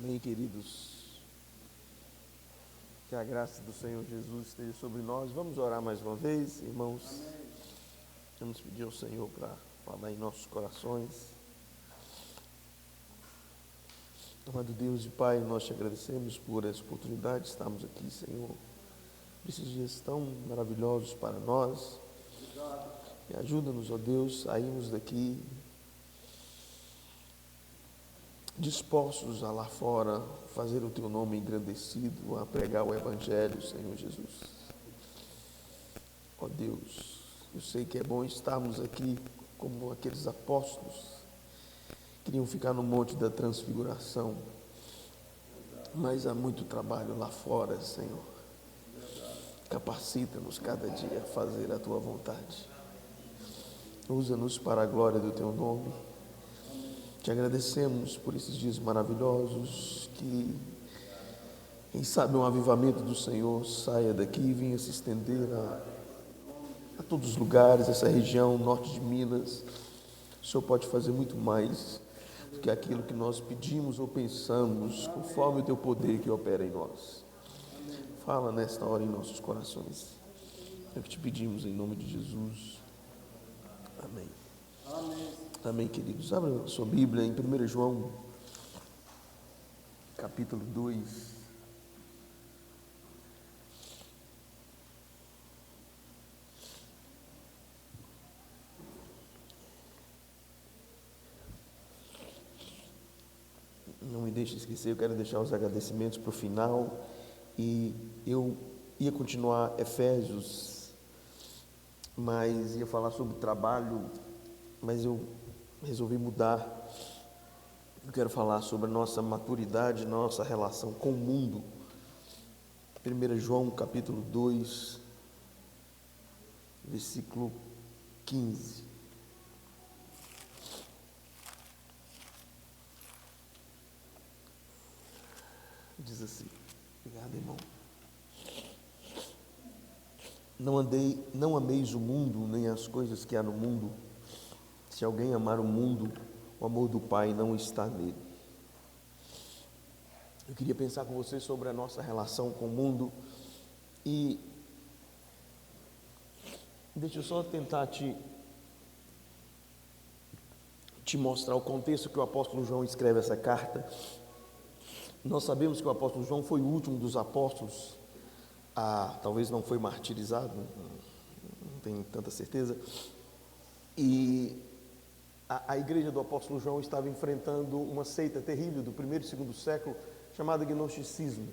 Amém, queridos. Que a graça do Senhor Jesus esteja sobre nós. Vamos orar mais uma vez, irmãos. Amém. Vamos pedir ao Senhor para falar em nossos corações. Amado Deus e Pai, nós te agradecemos por essa oportunidade de estarmos aqui, Senhor. Esses dias tão maravilhosos para nós. Obrigado. E ajuda-nos, ó Deus, a irmos daqui dispostos a lá fora fazer o Teu nome engrandecido, a pregar o Evangelho, Senhor Jesus. Ó Deus, eu sei que é bom estarmos aqui como aqueles apóstolos que queriam ficar no Monte da Transfiguração, mas há muito trabalho lá fora, Senhor. Capacita-nos cada dia a fazer a Tua vontade. Usa-nos para a glória do Teu nome. Te agradecemos por esses dias maravilhosos, que, quem sabe, um avivamento do Senhor saia daqui e venha se estender a todos os lugares, essa região, norte de Minas. O Senhor pode fazer muito mais do que aquilo que nós pedimos ou pensamos, conforme o Teu poder que opera em nós. Fala nesta hora em nossos corações. É o que te pedimos em nome de Jesus. Amém. Amém. Amém, queridos. Abra a sua Bíblia em 1 João, capítulo 2. Não me deixe esquecer, eu quero deixar os agradecimentos para o final. E eu ia continuar Efésios, mas ia falar sobre trabalho, mas eu resolvi mudar. Eu quero falar sobre a nossa maturidade, nossa relação com o mundo. 1 João capítulo 2, versículo 15. Diz assim: obrigado, irmão. Não ameis o mundo, nem as coisas que há no mundo. Se alguém amar o mundo, o amor do Pai não está nele. Eu queria pensar com você sobre a nossa relação com o mundo e deixa eu só tentar te mostrar o contexto que o apóstolo João escreve essa carta. Nós sabemos que o apóstolo João foi o último dos apóstolos, talvez não foi martirizado, não tenho tanta certeza, e a igreja do apóstolo João estava enfrentando uma seita terrível do primeiro e segundo século, chamada gnosticismo.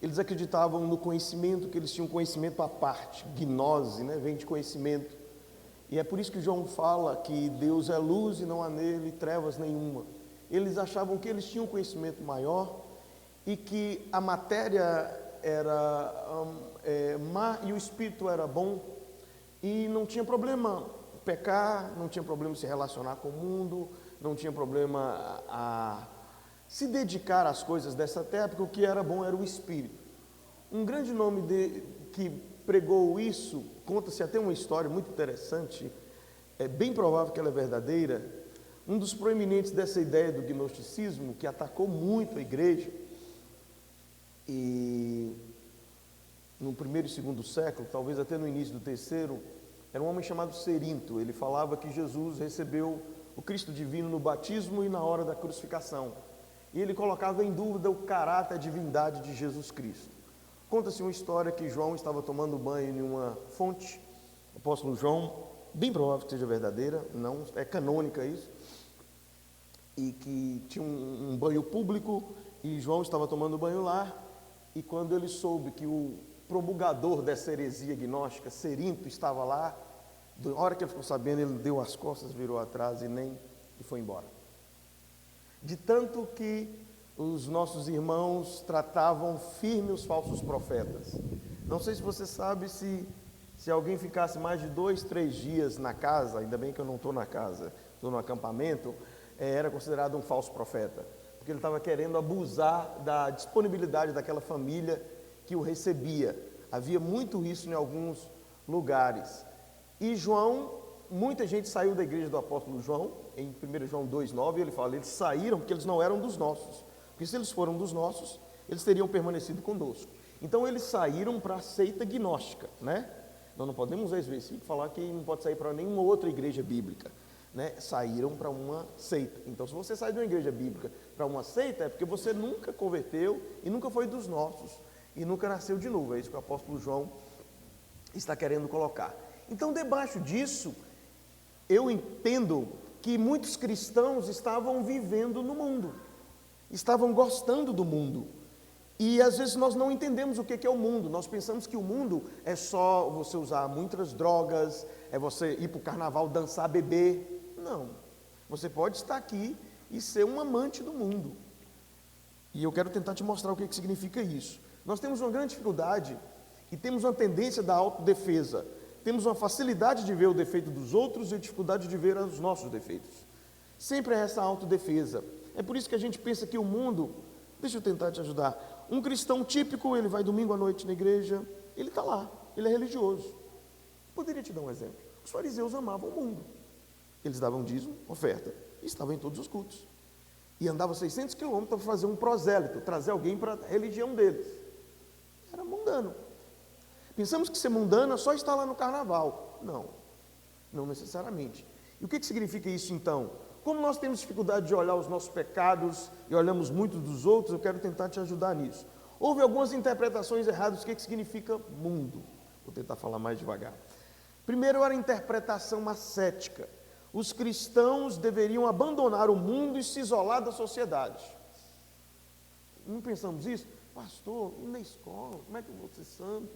Eles acreditavam no conhecimento, que eles tinham conhecimento à parte. Gnose, vem de conhecimento. E é por isso que João fala que Deus é luz e não há nele trevas nenhuma. Eles achavam que eles tinham um conhecimento maior e que a matéria era má e o espírito era bom, e não tinha problema pecar, não tinha problema se relacionar com o mundo, não tinha problema a se dedicar às coisas dessa terra, porque o que era bom era o espírito. Um grande nome que pregou isso, conta-se até uma história muito interessante, é bem provável que ela é verdadeira. Um dos proeminentes dessa ideia do gnosticismo, que atacou muito a igreja, e no primeiro e segundo século, talvez até no início do terceiro, era um homem chamado Cerinto. Ele falava que Jesus recebeu o Cristo divino no batismo e na hora da crucificação. E ele colocava em dúvida o caráter, a divindade de Jesus Cristo. Conta-se uma história que João estava tomando banho em uma fonte, o apóstolo João, bem provável que seja verdadeira, não é canônica isso, e que tinha um banho público, e João estava tomando banho lá, e quando ele soube que o promulgador dessa heresia gnóstica, Cerinto, estava lá, na hora que ele ficou sabendo, ele deu as costas, virou atrás e foi embora. De tanto que os nossos irmãos tratavam firme os falsos profetas. Não sei se você sabe, se alguém ficasse mais de 2, 3 dias na casa, ainda bem que eu não estou na casa, estou no acampamento, era considerado um falso profeta, porque ele estava querendo abusar da disponibilidade daquela família que o recebia. Havia muito isso em alguns lugares. E João, muita gente saiu da igreja do apóstolo João, em 1 João 2,9, ele fala, eles saíram porque eles não eram dos nossos. Porque se eles foram dos nossos, eles teriam permanecido conosco. Então eles saíram para a seita gnóstica, né? Nós não podemos usar esse versículo e falar que não pode sair para nenhuma outra igreja bíblica, né? Saíram para uma seita. Então, se você sai de uma igreja bíblica para uma seita, é porque você nunca converteu e nunca foi dos nossos e nunca nasceu de novo. É isso que o apóstolo João está querendo colocar. Então, debaixo disso, eu entendo que muitos cristãos estavam vivendo no mundo, estavam gostando do mundo. E às vezes nós não entendemos o que é o mundo. Nós pensamos que o mundo é só você usar muitas drogas, é você ir para o carnaval dançar, beber. Não. Você pode estar aqui e ser um amante do mundo. E eu quero tentar te mostrar o que significa isso. Nós temos uma grande dificuldade e temos uma tendência da autodefesa. Temos uma facilidade de ver o defeito dos outros e dificuldade de ver os nossos defeitos. Sempre é essa autodefesa. É por isso que a gente pensa que o mundo... Deixa eu tentar te ajudar. Um cristão típico, ele vai domingo à noite na igreja, ele está lá, ele é religioso. Poderia te dar um exemplo. Os fariseus amavam o mundo. Eles davam dízimo, oferta, e estavam em todos os cultos. E andavam 600 quilômetros para fazer um prosélito, trazer alguém para a religião deles. Era mundano. Pensamos que ser mundano é só estar lá no carnaval. Não, não necessariamente. E o que significa isso então? Como nós temos dificuldade de olhar os nossos pecados e olhamos muito dos outros, eu quero tentar te ajudar nisso. Houve algumas interpretações erradas do que significa mundo. Vou tentar falar mais devagar. Primeiro era a interpretação ascética. Os cristãos deveriam abandonar o mundo e se isolar da sociedade. Não pensamos isso? Pastor, e na escola, como é que eu vou ser santo?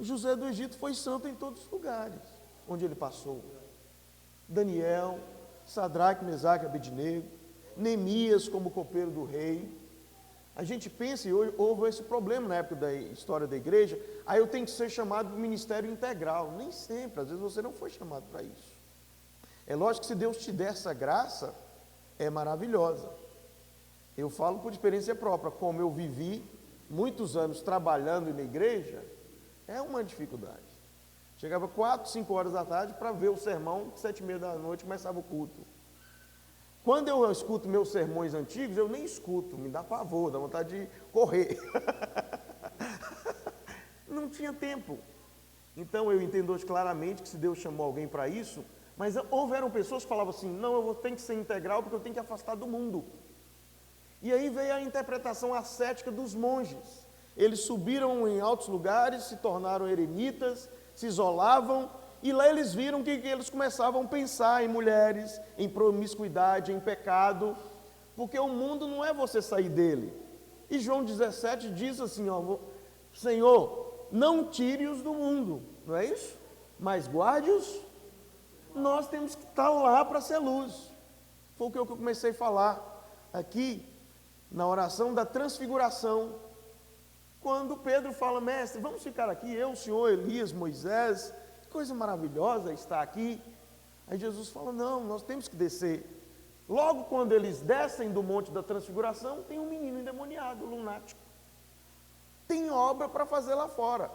José do Egito foi santo em todos os lugares onde ele passou. Daniel, Sadraque, Mesaque, Abednego, Neemias como copeiro do rei. A gente pensa, e hoje houve esse problema na época da história da igreja, aí eu tenho que ser chamado para o ministério integral. Nem sempre, às vezes você não foi chamado para isso. É lógico que se Deus te der essa graça, é maravilhosa. Eu falo por experiência própria, como eu vivi muitos anos trabalhando na igreja, é uma dificuldade. Chegava 4, 5 horas da tarde para ver o sermão, 7h30 da noite começava o culto. Quando eu escuto meus sermões antigos, eu nem escuto, me dá pavor, dá vontade de correr. Não tinha tempo. Então eu entendo hoje claramente que se Deus chamou alguém para isso, mas houveram pessoas que falavam assim, não, eu tenho que ser integral porque eu tenho que afastar do mundo. E aí veio a interpretação ascética dos monges. Eles subiram em altos lugares, se tornaram eremitas, se isolavam, e lá eles viram que eles começavam a pensar em mulheres, em promiscuidade, em pecado, porque o mundo não é você sair dele. E João 17 diz assim, ó, Senhor, não tire-os do mundo, não é isso? Mas guarde-os, nós temos que estar lá para ser luz. Foi o que eu comecei a falar aqui, na oração da transfiguração, quando Pedro fala, mestre, vamos ficar aqui, eu, o senhor, Elias, Moisés, que coisa maravilhosa estar aqui. Aí Jesus fala, não, nós temos que descer. Logo quando eles descem do monte da transfiguração, tem um menino endemoniado, lunático. Tem obra para fazer lá fora.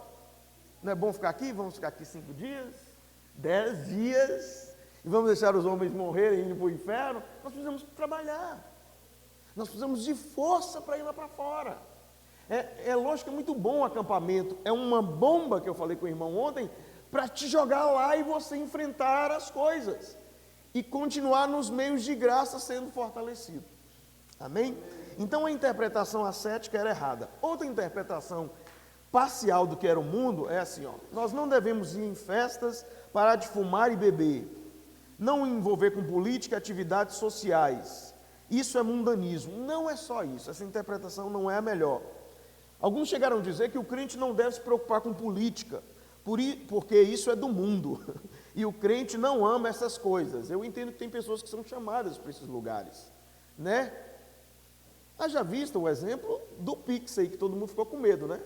Não é bom ficar aqui? Vamos ficar aqui 5 dias, 10 dias, e vamos deixar os homens morrerem e ir para o inferno? Nós precisamos trabalhar. Nós precisamos de força para ir lá para fora. É lógico que é muito bom o acampamento, é uma bomba que eu falei com o irmão ontem, para te jogar lá e você enfrentar as coisas, e continuar nos meios de graça sendo fortalecido, amém? Então a interpretação ascética era errada. Outra interpretação parcial do que era o mundo é assim, ó, nós não devemos ir em festas, parar de fumar e beber, não envolver com política e atividades sociais, isso é mundanismo. Não é só isso, essa interpretação não é a melhor. Alguns chegaram a dizer que o crente não deve se preocupar com política, porque isso é do mundo, e o crente não ama essas coisas. Eu entendo que tem pessoas que são chamadas para esses lugares, né? Haja visto o exemplo do Pix aí, que todo mundo ficou com medo, né?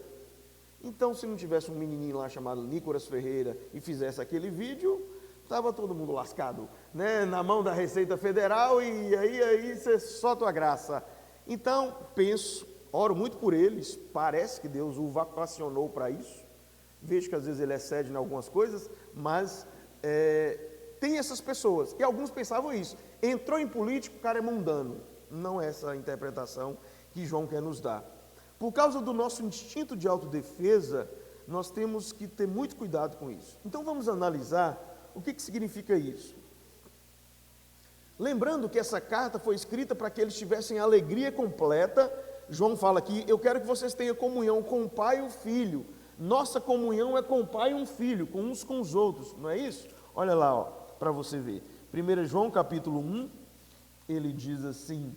Então, se não tivesse um menininho lá chamado Nicolas Ferreira e fizesse aquele vídeo, estava todo mundo lascado, né? Na mão da Receita Federal, e aí você só tua graça. Então, oro muito por eles, parece que Deus o vacacionou para isso. Vejo que às vezes ele excede em algumas coisas, mas tem essas pessoas, e alguns pensavam isso, entrou em política, o cara é mundano. Não é essa a interpretação que João quer nos dar. Por causa do nosso instinto de autodefesa, nós temos que ter muito cuidado com isso. Então vamos analisar o que significa isso. Lembrando que essa carta foi escrita para que eles tivessem alegria completa. João fala aqui: eu quero que vocês tenham comunhão com o Pai e o Filho. Nossa comunhão é com o Pai e um Filho, com uns com os outros, não é isso? Olha lá, para você ver. 1 João capítulo 1, ele diz assim,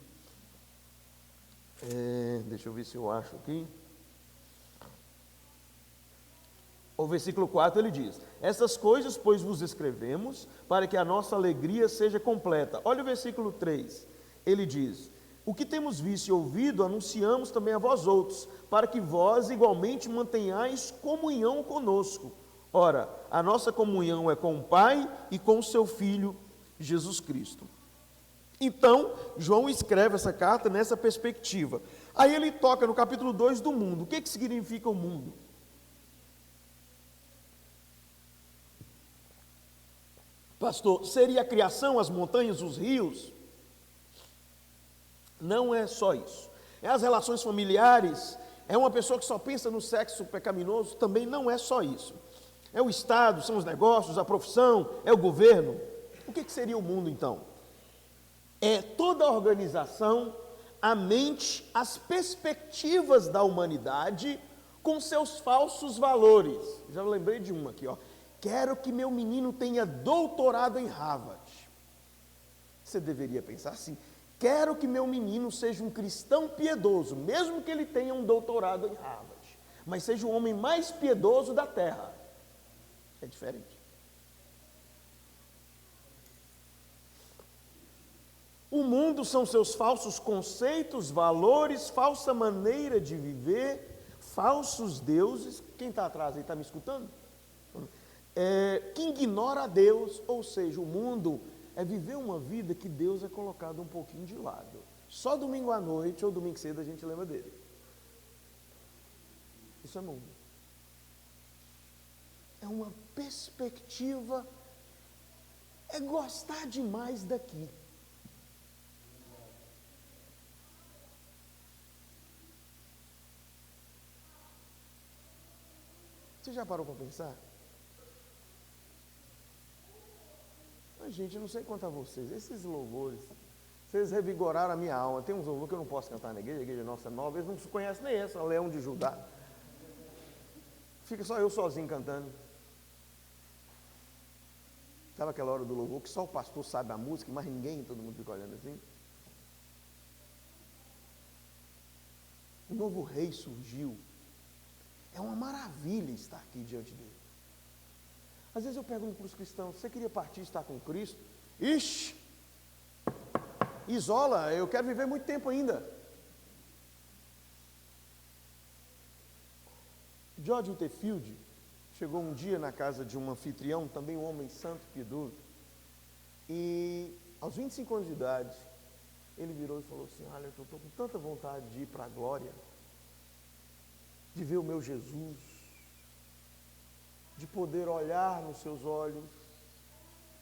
deixa eu ver se eu acho aqui. O versículo 4 ele diz: essas coisas, pois, vos escrevemos, para que a nossa alegria seja completa. Olha o versículo 3, ele diz: o que temos visto e ouvido, anunciamos também a vós outros, para que vós igualmente mantenhais comunhão conosco. Ora, a nossa comunhão é com o Pai e com o seu Filho, Jesus Cristo. Então, João escreve essa carta nessa perspectiva. Aí ele toca no capítulo 2 do mundo. O que significa o mundo? Pastor, seria a criação, as montanhas, os rios? Não é só isso. É as relações familiares, é uma pessoa que só pensa no sexo pecaminoso? Também não é só isso. É o Estado, são os negócios, a profissão, é o governo. O que seria o mundo então? É toda a organização, a mente, as perspectivas da humanidade com seus falsos valores. Já lembrei de uma aqui, ó. Quero que meu menino tenha doutorado em Harvard. Você deveria pensar assim: quero que meu menino seja um cristão piedoso, mesmo que ele tenha um doutorado em Harvard, mas seja o homem mais piedoso da terra. É diferente. O mundo são seus falsos conceitos, valores, falsa maneira de viver, falsos deuses. Quem está atrás aí está me escutando? Que ignora a Deus, ou seja, o mundo é viver uma vida que Deus é colocado um pouquinho de lado. Só domingo à noite ou domingo cedo a gente lembra dele. Isso é mundo. É uma perspectiva, é gostar demais daqui. Você já parou para pensar? Mas, gente, eu não sei quanto a vocês, esses louvores, vocês revigoraram a minha alma. Tem uns louvores que eu não posso cantar na igreja, a igreja nossa é nova, eles não conhecem nem essa, Leão de Judá. Fica só eu sozinho cantando. Sabe aquela hora do louvor que só o pastor sabe a música, mas ninguém, todo mundo fica olhando assim? O novo rei surgiu. É uma maravilha estar aqui diante dele. Às vezes eu pergunto para os cristãos: você queria partir e estar com Cristo? Ixi, isola, eu quero viver muito tempo ainda. George Whitefield chegou um dia na casa de um anfitrião, também um homem santo e piedoso, e aos 25 anos de idade, ele virou e falou assim: olha, eu estou com tanta vontade de ir para a glória, de ver o meu Jesus, de poder olhar nos seus olhos,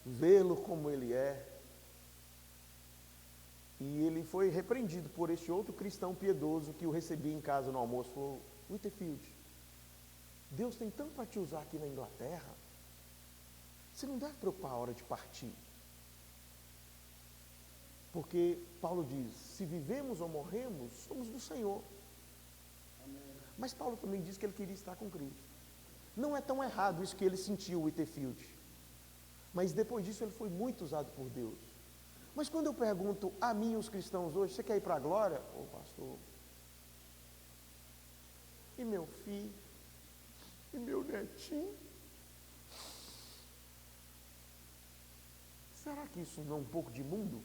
vê-lo como ele é. E ele foi repreendido por este outro cristão piedoso que o recebia em casa no almoço. Falou: Whitefield, Deus tem tanto para te usar aqui na Inglaterra, você não deve preocupar a hora de partir. Porque Paulo diz: se vivemos ou morremos, somos do Senhor. Amém. Mas Paulo também diz que ele queria estar com Cristo. Não é tão errado isso que ele sentiu, o Whitefield. Mas depois disso ele foi muito usado por Deus. Mas quando eu pergunto a mim, os cristãos hoje: você quer ir para a glória? Ô pastor, e meu filho? E meu netinho? Será que isso não é um pouco de mundo?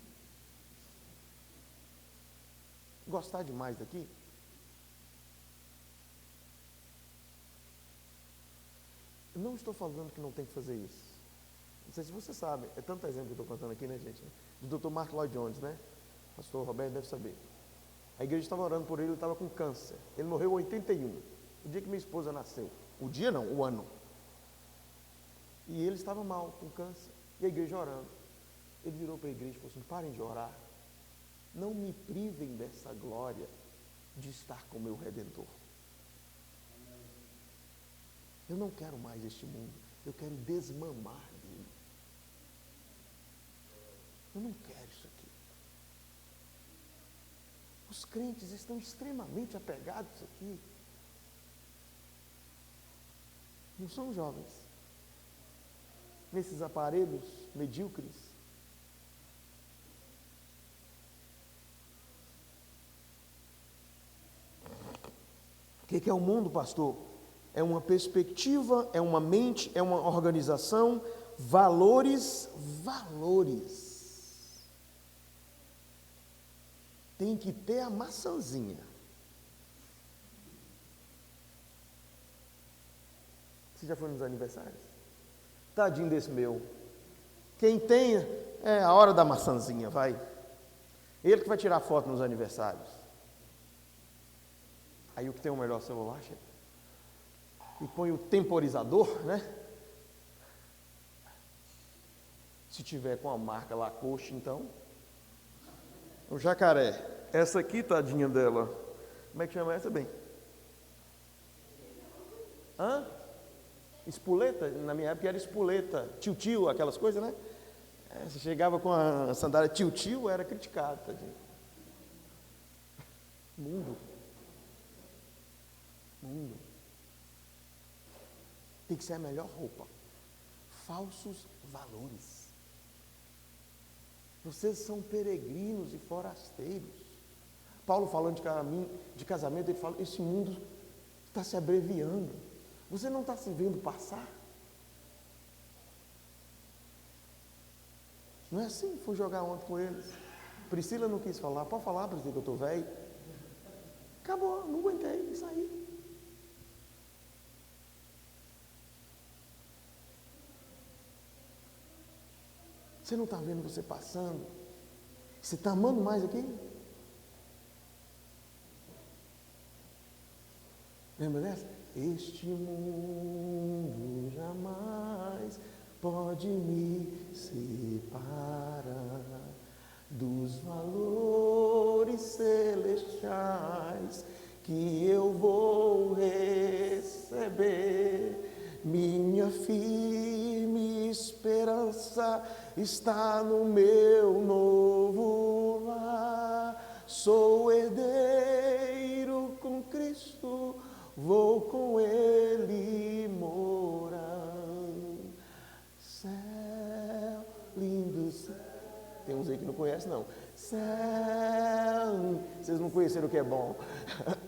Gostar demais daqui? Eu não estou falando que não tem que fazer isso. Não sei se você sabe, é tanto exemplo que eu estou contando aqui, né, gente? Do Dr. Mark Lloyd Jones, né? O pastor Roberto deve saber. A igreja estava orando por ele estava com câncer. Ele morreu em 81, o dia que minha esposa nasceu. O dia não, o ano. E ele estava mal, com câncer. E a igreja orando. Ele virou para a igreja e falou assim: parem de orar. não me privem dessa glória de estar com o meu Redentor. Eu não quero mais este mundo, eu quero desmamar dele. Eu não quero isso aqui. Os crentes estão extremamente apegados a isso aqui. Não são jovens. Nesses aparelhos medíocres. O que é o mundo, pastor? É uma perspectiva, é uma mente, é uma organização, valores. Tem que ter a maçãzinha. Você já foi nos aniversários? Tadinho desse meu. Quem tem, é a hora da maçãzinha, vai. Ele que vai tirar foto nos aniversários. Aí o que tem o melhor celular, chega. E põe o temporizador, né? Se tiver com a marca Lacoste, então. O jacaré. Essa aqui, tadinha dela. Como é que chama essa, bem? Hã? Espoleta? Na minha época era espoleta. Tio, aquelas coisas, né? Você chegava com a sandália tio, era criticado, tadinho. Mundo. Tem que ser a melhor roupa. Falsos valores. Vocês são peregrinos e forasteiros. Paulo falando de casamento, ele fala, esse mundo está se abreviando. Você não está se vendo passar? Não é assim? Fui jogar ontem com eles. Priscila não quis falar. Pode falar, Priscila, que eu estou velho. Acabou, não aguentei e saí. Você não está vendo você passando? Você está amando mais aqui? Lembra dessa? Este mundo jamais pode me separar dos valores celestiais que eu vou receber. Minha firme esperança está no meu novo lar. Sou herdeiro com Cristo, vou com Ele morar. Céu, lindo céu. Tem uns aí que não conhecem, não. Céu, vocês não conheceram o que é bom.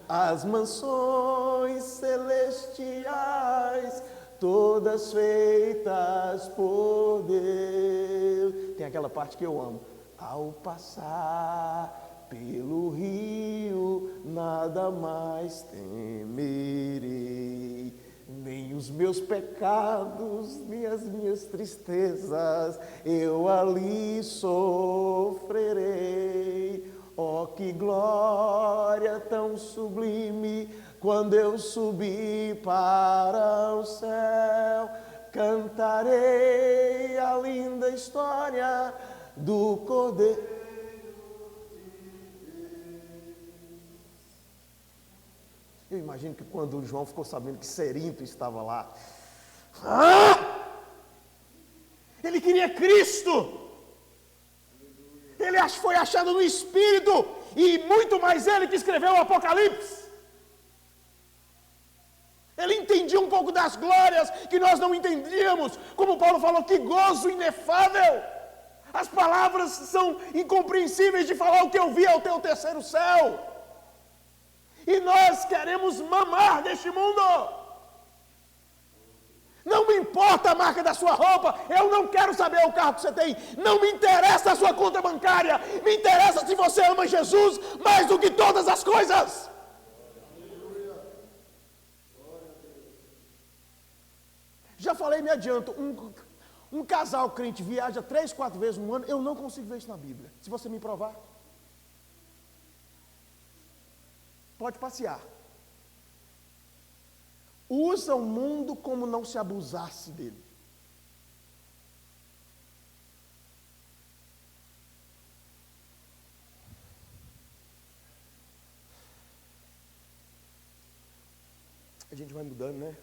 As mansões celestiais, todas feitas por Deus. Tem aquela parte que eu amo. Ao passar pelo rio, nada mais temerei, nem os meus pecados, nem as minhas tristezas, eu ali sofrerei. Oh, que glória tão sublime, quando eu subir para o céu, cantarei a linda história do Cordeiro. Eu imagino que quando o João ficou sabendo que Cerinto estava lá, ele queria Cristo. Ele foi achado no Espírito, e muito mais ele que escreveu o Apocalipse. Ele entendia um pouco das glórias que nós não entendíamos, como Paulo falou, que gozo inefável. As palavras são incompreensíveis de falar o que eu vi ao teu terceiro céu. E nós queremos mamar deste mundo. Não me importa a marca da sua roupa, eu não quero saber o carro que você tem, não me interessa a sua conta bancária, me interessa se você ama Jesus mais do que todas as coisas. Já falei, me adianto, um casal crente viaja 3, 4 vezes no ano, eu não consigo ver isso na Bíblia, se você me provar. Pode passear. Usa o mundo como não se abusasse dele. A gente vai mudando, né?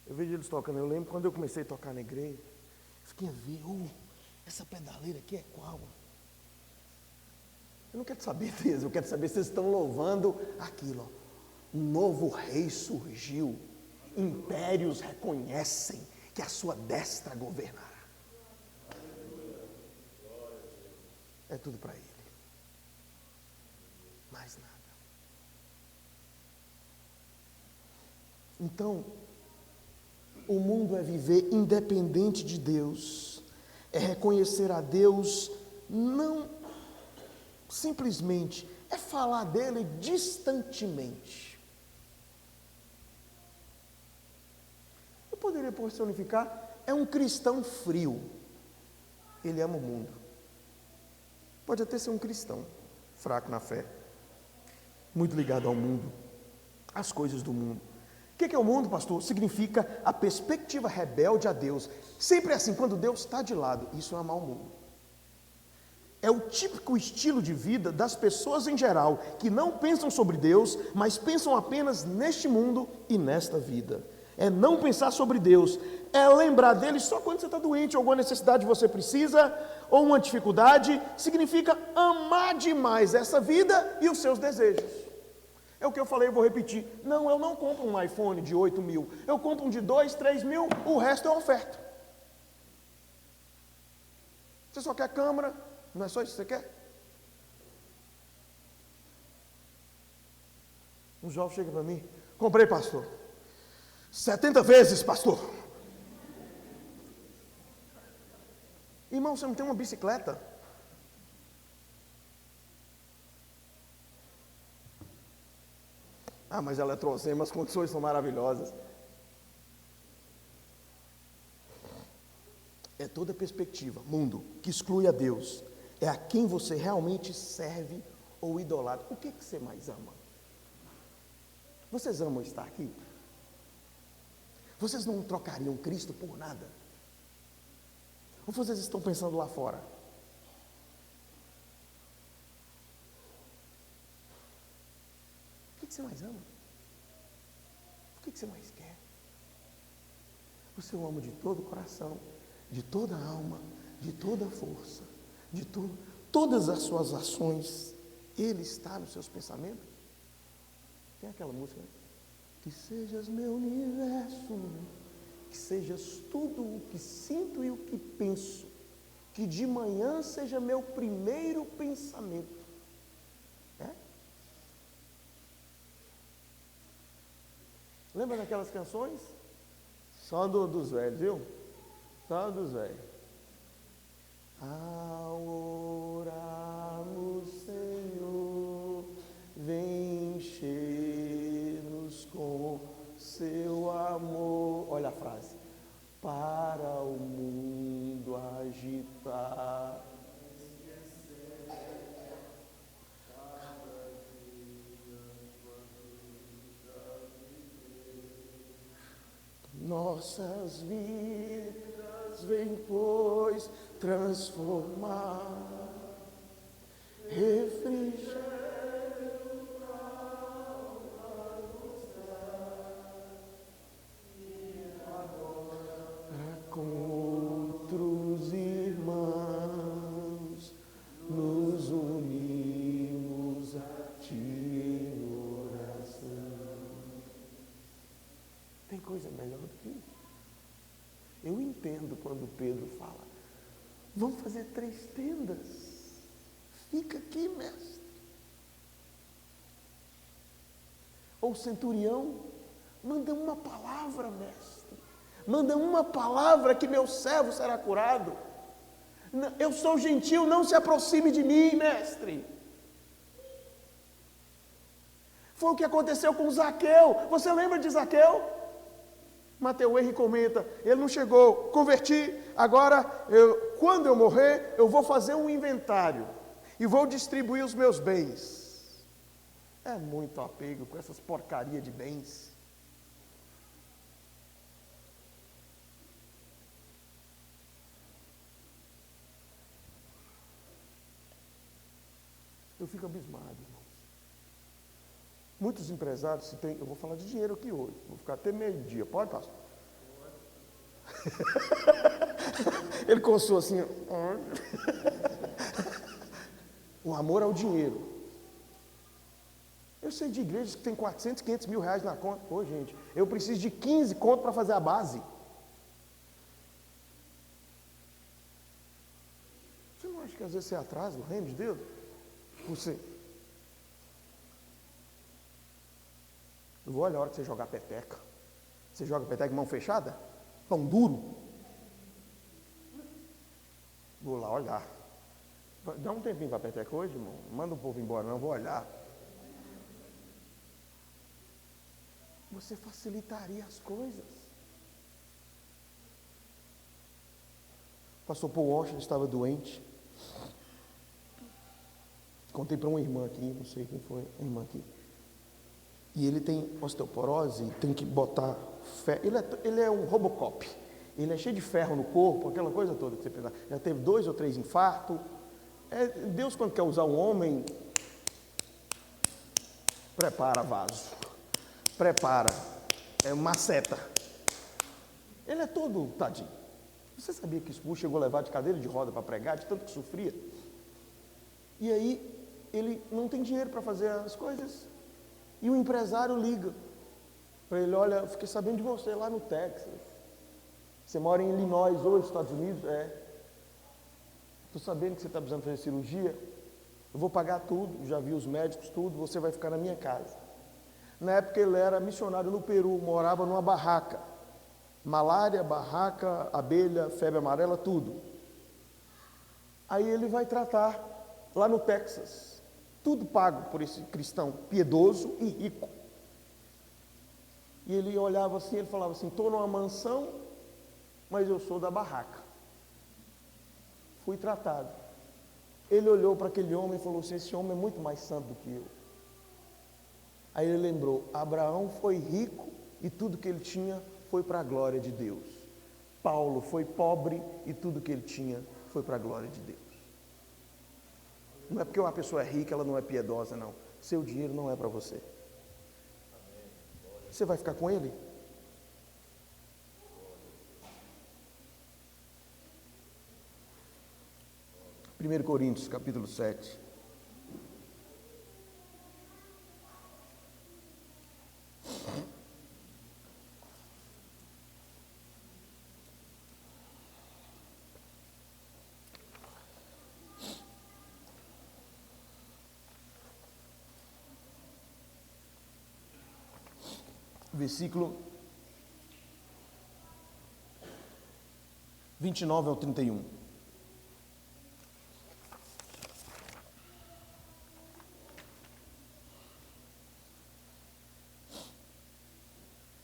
Eu vejo eles tocando. Eu lembro quando eu comecei a tocar na igreja, eu fiquei a ver, essa pedaleira aqui é qual? Eu não quero saber deles, eu quero saber se vocês estão louvando aquilo. Ó. Um novo rei surgiu. Impérios reconhecem que a sua destra governará. É tudo para ele. Mais nada. Então, o mundo é viver independente de Deus, é reconhecer a Deus, não simplesmente, é falar dele distantemente. Eu poderia personificar, é um cristão frio, ele ama o mundo. Pode até ser um cristão, fraco na fé, muito ligado ao mundo, às coisas do mundo. O que é o mundo, pastor? Significa a perspectiva rebelde a Deus. Sempre é assim, quando Deus está de lado, isso é amar o mundo. É o típico estilo de vida das pessoas em geral, que não pensam sobre Deus, mas pensam apenas neste mundo e nesta vida. É não pensar sobre Deus, é lembrar dele só quando você está doente, alguma necessidade você precisa, ou uma dificuldade. Significa amar demais essa vida e os seus desejos. É o que eu falei, eu vou repetir. Não, eu não compro um iPhone de 8 mil. Eu compro um de 2, 3 mil, o resto é oferta. Você só quer câmera? Não é só isso que você quer? Um jovem chega para mim, comprei, pastor. 70 vezes, pastor. Irmão, você não tem uma bicicleta? Ah, mas ela é trocema, as condições são maravilhosas. É toda a perspectiva, mundo, que exclui a Deus. É a quem você realmente serve ou idolatra. O que você mais ama? Vocês amam estar aqui? Vocês não trocariam Cristo por nada? Ou vocês estão pensando lá fora? O que você mais ama? O que você mais quer? Você o ama de todo o coração, de toda a alma, de toda a força, de todas as suas ações. Ele está nos seus pensamentos? Tem aquela música, né? Que sejas meu universo, que sejas tudo o que sinto e o que penso, que de manhã seja meu primeiro pensamento. É? Lembra daquelas canções? Só dos velhos, viu? Só dos velhos. Ao orarmos, Senhor, vem encher-nos com seu amor. Olha a frase. Para o mundo agitar. Nossas vidas vem, pois, transformar, refrigerar. Com outros irmãos, nos unimos a Ti em oração. Tem coisa melhor do que isso? Eu entendo quando Pedro fala, vamos fazer 3 tendas. Fica aqui, mestre. Ou o centurião, manda uma palavra, mestre. Manda uma palavra que meu servo será curado. Eu sou gentil, não se aproxime de mim, mestre. Foi o que aconteceu com Zaqueu. Você lembra de Zaqueu? Mateus Henrique comenta, ele não chegou, converti, agora, quando eu morrer, eu vou fazer um inventário e vou distribuir os meus bens. É muito apego com essas porcarias de bens. Eu fico abismado, irmãos. Muitos empresários, se tem, eu vou falar de dinheiro aqui hoje, vou ficar até meio-dia, pode, pastor? Ele coçou assim. O amor ao dinheiro. Eu sei de igrejas que tem 400, 500 mil reais na conta. Ô, gente, eu preciso de 15 conto para fazer a base. Você não acha que às vezes você atrasa o reino de Deus? Você. Eu vou olhar a hora que você jogar peteca. Você joga peteca de mão fechada? Pão duro? Vou lá olhar. Dá um tempinho para a peteca hoje, irmão. Manda o povo embora, não vou olhar. Você facilitaria as coisas. O pastor Paul Washer estava doente. Contei para uma irmã aqui, não sei quem foi a irmã aqui. E ele tem osteoporose, tem que botar ferro. Ele é um Robocop. Ele é cheio de ferro no corpo, aquela coisa toda que você pensa. Já teve 2 ou 3 infartos. Deus, quando quer usar um homem, prepara vaso. Prepara. É uma seta. Ele é todo tadinho. Você sabia que Spurgeon chegou a levar de cadeira de roda para pregar, de tanto que sofria? E aí, ele não tem dinheiro para fazer as coisas. E o empresário liga para ele: olha, eu fiquei sabendo de você lá no Texas. Você mora em Illinois hoje, Estados Unidos? Estou sabendo que você está precisando fazer cirurgia. Eu vou pagar tudo, já vi os médicos, tudo, você vai ficar na minha casa. Na época ele era missionário no Peru, morava numa barraca. Malária, barraca, abelha, febre amarela, tudo. Aí ele vai tratar lá no Texas. Tudo pago por esse cristão piedoso e rico. E ele olhava assim, ele falava assim: estou numa mansão, mas eu sou da barraca. Fui tratado. Ele olhou para aquele homem e falou assim: esse homem é muito mais santo do que eu. Aí ele lembrou: Abraão foi rico e tudo que ele tinha foi para a glória de Deus. Paulo foi pobre e tudo que ele tinha foi para a glória de Deus. Não é porque uma pessoa é rica, ela não é piedosa, não. Seu dinheiro não é para você. Você vai ficar com ele? Primeiro Coríntios, capítulo 7. Versículo 29 ao 31.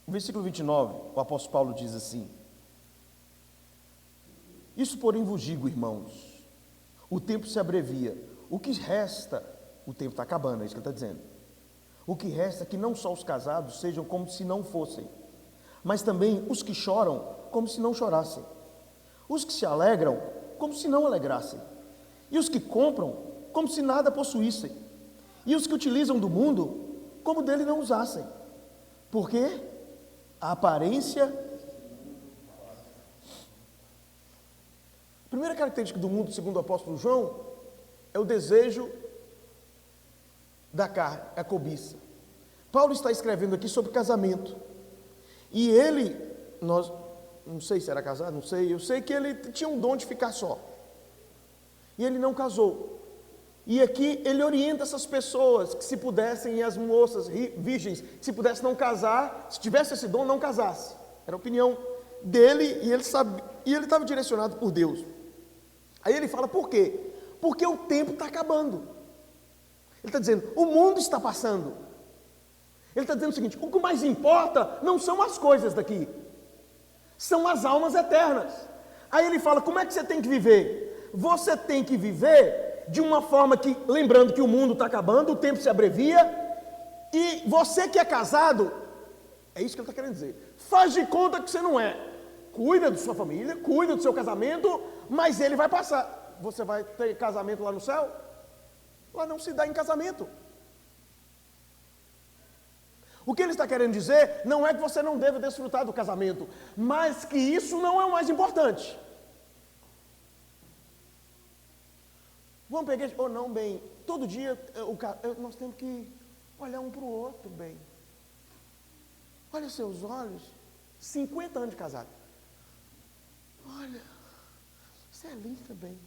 No versículo 29, o apóstolo Paulo diz assim: isso, porém, vos digo, irmãos, o tempo se abrevia, o que resta, o tempo está acabando, é isso que ele está dizendo. O que resta é que não só os casados sejam como se não fossem, mas também os que choram como se não chorassem, os que se alegram como se não alegrassem, e os que compram como se nada possuíssem, e os que utilizam do mundo como dele não usassem. Por quê? A aparência. A primeira característica do mundo, segundo o apóstolo João, é o desejo da carne, a cobiça. Paulo está escrevendo aqui sobre casamento. E ele, não sei se era casado, não sei, eu sei que ele tinha um dom de ficar só. E ele não casou. E aqui ele orienta essas pessoas que, se pudessem, e as moças virgens, que se pudessem não casar, se tivesse esse dom, não casasse. Era a opinião dele, e ele sabia, e ele estava direcionado por Deus. Aí ele fala: por quê? Porque o tempo está acabando. Ele está dizendo: o mundo está passando. Ele está dizendo o seguinte: o que mais importa não são as coisas daqui, são as almas eternas. Aí ele fala: como é que você tem que viver? Você tem que viver de uma forma que, lembrando que o mundo está acabando, o tempo se abrevia, e você que é casado, é isso que ele está querendo dizer, faz de conta que você não é. Cuida da sua família, cuida do seu casamento, mas ele vai passar. Você vai ter casamento lá no céu? Lá não se dá em casamento. O que ele está querendo dizer não é que você não deva desfrutar do casamento, mas que isso não é o mais importante. Vamos pegar, ou não, bem, todo dia nós temos que olhar um para o outro, bem. Olha seus olhos, 50 anos de casado. Olha, você é linda, bem.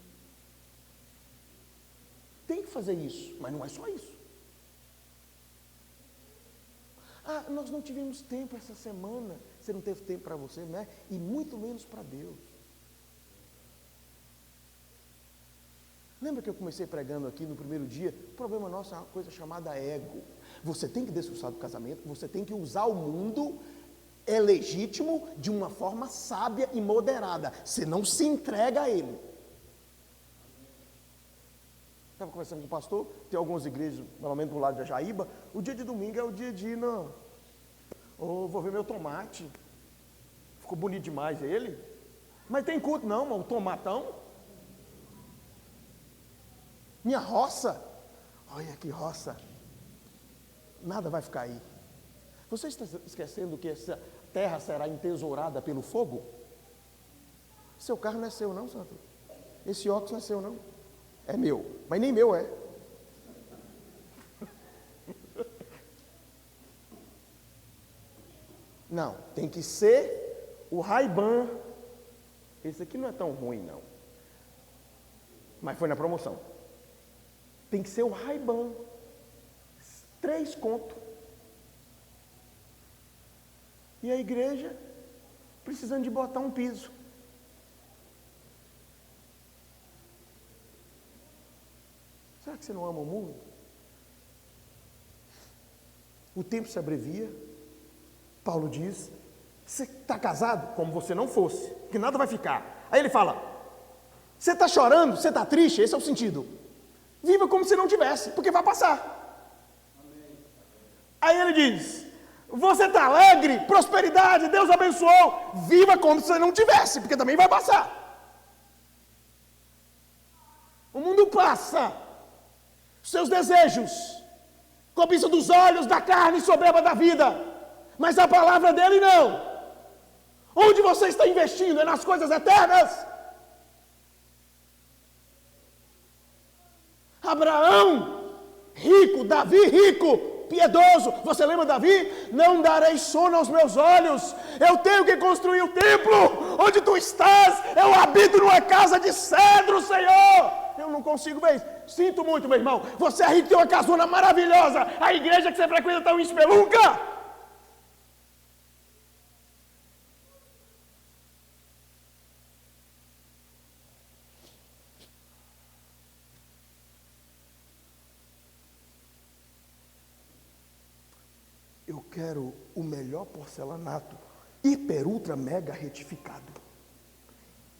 Tem que fazer isso, mas não é só isso. Ah, nós não tivemos tempo essa semana. Você não teve tempo para você, né? E muito menos para Deus. Lembra que eu comecei pregando aqui no primeiro dia? O problema nosso é uma coisa chamada ego. Você tem que desfrutar do casamento, você tem que usar o mundo, é legítimo, de uma forma sábia e moderada. Você não se entrega a ele. Estava conversando com o pastor, tem algumas igrejas, pelo menos do lado de Jaíba, o dia de domingo é o dia de ir vou ver meu tomate. Ficou bonito demais ele. Mas tem culto não, mano, tomatão. Minha roça, olha que roça. Nada vai ficar aí. Você está esquecendo que essa terra será entesourada pelo fogo? Seu carro não é seu não, santo. Esse óculos não é seu não. É meu, mas nem meu é. Não, tem que ser o Ray-Ban. Esse aqui não é tão ruim não. Mas foi na promoção. Tem que ser o Ray-Ban. 3 contos. E a igreja precisando de botar um piso. Será que você não ama o mundo? O tempo se abrevia. Paulo diz, você está casado? Como você não fosse, que nada vai ficar. Aí ele fala, você está chorando? Você está triste? Esse é o sentido. Viva como se não tivesse, porque vai passar. Amém. Aí ele diz, você está alegre? Prosperidade, Deus abençoou. Viva como se não tivesse, porque também vai passar. O mundo passa. Seus desejos, cobiça dos olhos, da carne, soberba da vida. Mas a palavra dele não. Onde você está investindo? É nas coisas eternas. Abraão, rico, Davi, rico, piedoso. Você lembra Davi? Não darei sono aos meus olhos. Eu tenho que construir o templo. Onde tu estás? Eu habito numa casa de cedro, Senhor. Eu não consigo ver isso. Sinto muito, meu irmão. Você é rico, tem uma casona maravilhosa. A igreja que você frequenta está em espelunca. Eu quero o melhor porcelanato, hiper, ultra, mega retificado.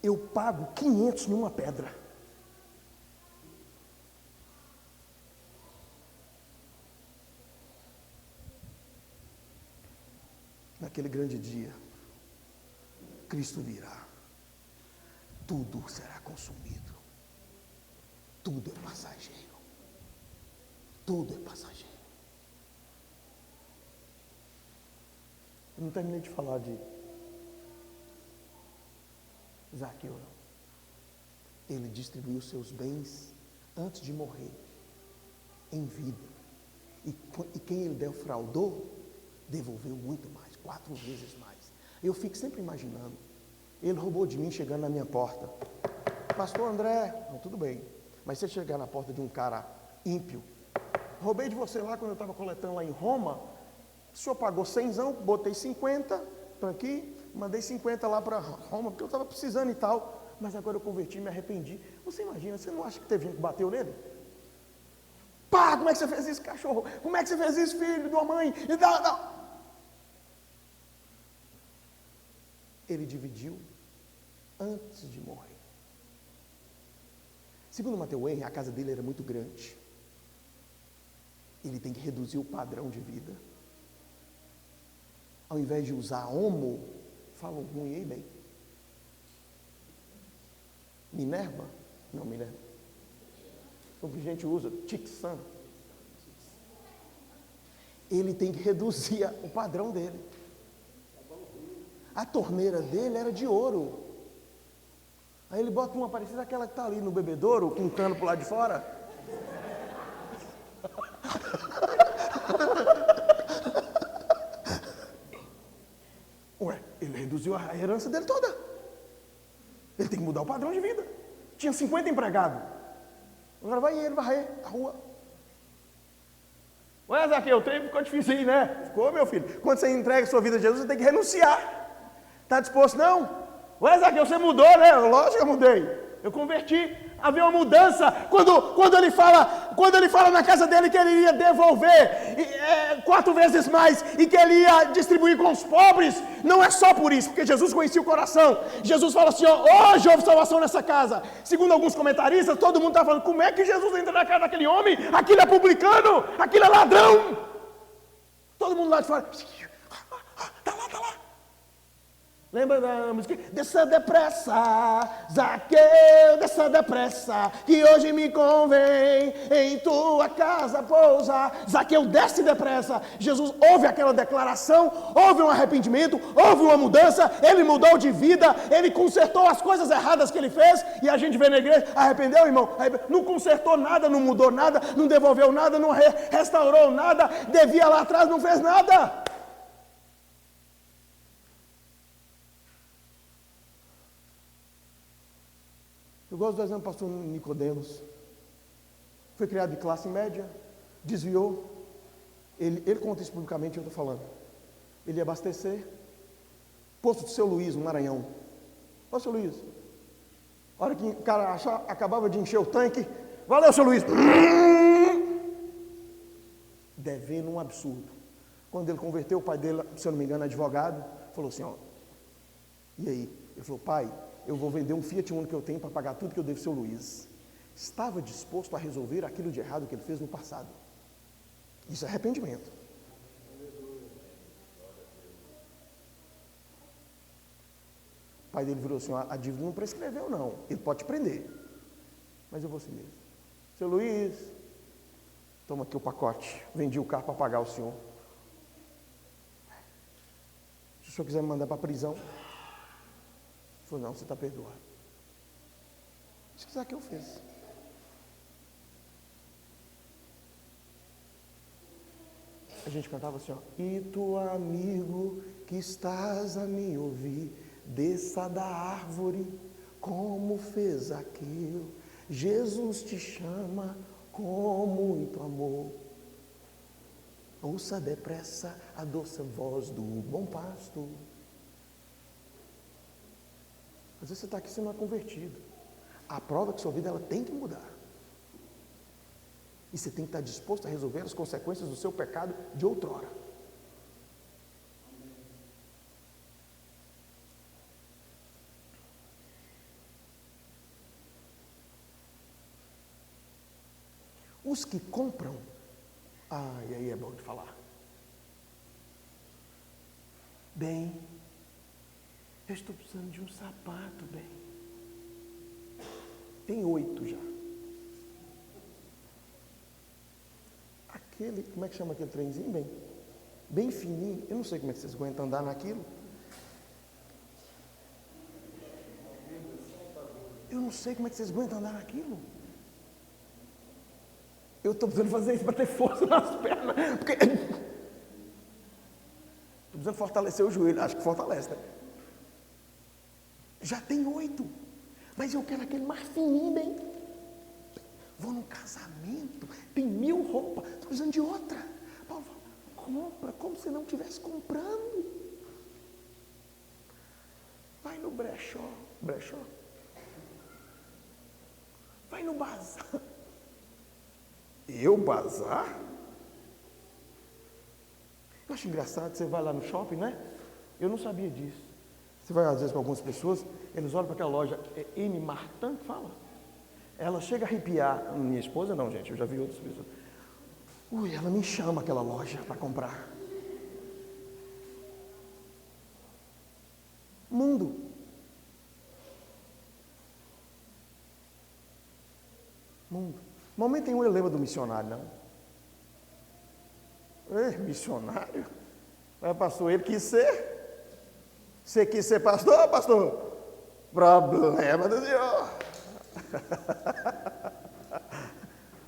Eu pago 500 numa pedra. Naquele grande dia, Cristo virá. Tudo será consumido. Tudo é passageiro. Tudo é passageiro. Eu não terminei de falar de Zaqueu, não. Ele distribuiu seus bens antes de morrer, em vida. E quem ele defraudou, devolveu muito mais, 4 vezes mais. Eu fico sempre imaginando, ele roubou de mim chegando na minha porta. Pastor André, não, tudo bem, mas você chegar na porta de um cara ímpio, roubei de você lá quando eu estava coletando lá em Roma, o senhor pagou 100, botei 50, estou aqui, mandei 50 lá para Roma, porque eu estava precisando e tal, mas agora eu converti, me arrependi. Você imagina, você não acha que teve gente que bateu nele? Pá, como é que você fez isso, cachorro? Como é que você fez isso, filho de uma mãe? E não. Ele dividiu antes de morrer. Segundo Matthew Henry, a casa dele era muito grande. Ele tem que reduzir o padrão de vida. Ao invés de usar homo, falam ruim aí, bem. Minerva? Não, Minerva. O que a gente usa, Tixan. ele tem que reduzir o padrão dele. A torneira dele era de ouro. Aí ele bota uma parecida aquela que está ali no bebedouro, com um cano para o lado de fora. Ué, ele reduziu a herança dele toda. Ele tem que mudar o padrão de vida. Tinha 50 empregados. Agora vai ele varrer a rua. Ué, Zaqueu, o trem ficou difícil aí, né? Ficou, meu filho. Quando você entrega a sua vida a Jesus, você tem que renunciar. Está disposto, não? Ué, Zaqueu, você mudou, né? Lógico que eu mudei. Eu converti. Havia uma mudança. Quando ele fala na casa dele que ele iria devolver 4 vezes mais e que ele ia distribuir com os pobres, não é só por isso, porque Jesus conhecia o coração. Jesus fala assim, hoje houve salvação nessa casa. Segundo alguns comentaristas, todo mundo está falando, como é que Jesus entra na casa daquele homem? Aquilo é publicano, aquilo é ladrão. Todo mundo lá de fora, está lá. Lembra da música? Desça depressa, Zaqueu, desça depressa, que hoje me convém em tua casa pousar. Zaqueu desce depressa. Jesus ouve aquela declaração, houve um arrependimento, houve uma mudança, ele mudou de vida, ele consertou as coisas erradas que ele fez, e a gente vê na igreja, arrependeu, irmão? Não consertou nada, não mudou nada, não devolveu nada, não restaurou nada, devia lá atrás, não fez nada. Eu gosto do exemplo do pastor Nicodemos. Foi criado de classe média, desviou. Ele conta isso publicamente, eu estou falando. Ele ia abastecer. Posto de Seu Luís, no Maranhão. Ô, Seu Luís. A hora que o cara acabava de encher o tanque. Valeu, Seu Luís. Devendo um absurdo. Quando ele converteu, o pai dele, se eu não me engano, advogado, falou assim, e aí? Ele falou, pai, eu vou vender um Fiat Uno que eu tenho para pagar tudo que eu devo ao Seu Luís. Estava disposto a resolver aquilo de errado que ele fez no passado. Isso é arrependimento. O pai dele virou assim, a dívida não prescreveu não, ele pode te prender, mas eu vou assim mesmo. Seu Luís, toma aqui o pacote, vendi o carro para pagar o senhor. Se o senhor quiser me mandar para a prisão, falou, não, você está perdoado. Isso que Zaqueu fez. A gente cantava assim, e tu, amigo, que estás a me ouvir, desça da árvore, como fez Zaqueu. Jesus te chama com muito amor. Ouça depressa a doce voz do bom pastor. Às vezes você está aqui, você não é convertido. A prova é que sua vida ela tem que mudar. E você tem que estar disposto a resolver as consequências do seu pecado de outrora. Os que compram, e aí é bom de falar. Bem, eu estou precisando de um sapato, bem. Tem 8 já. Como é que chama aquele trenzinho, bem? Bem fininho. Eu não sei como é que vocês aguentam andar naquilo. Eu não sei como é que vocês aguentam andar naquilo. Eu estou precisando fazer isso para ter força nas pernas. Porque estou precisando fortalecer o joelho. Acho que fortalece, né? Já tem 8. Mas eu quero aquele mais fininho, bem. Vou num casamento, tem 1000 roupas, estou precisando de outra. Paulo fala, compra como se não estivesse comprando. Vai no brechó. Vai no bazar. Eu bazar? Eu acho engraçado, você vai lá no shopping, né? Eu não sabia disso. Você vai às vezes com algumas pessoas, eles olham para aquela loja, M. Martin que fala. Ela chega a arrepiar. Minha esposa não, gente, eu já vi outras pessoas. Ela me chama aquela loja para comprar. Mundo. Momento tem um lema do missionário, não? Missionário? Mas pastor, ele quis ser. Você quis ser pastor, pastor? Problema do Senhor.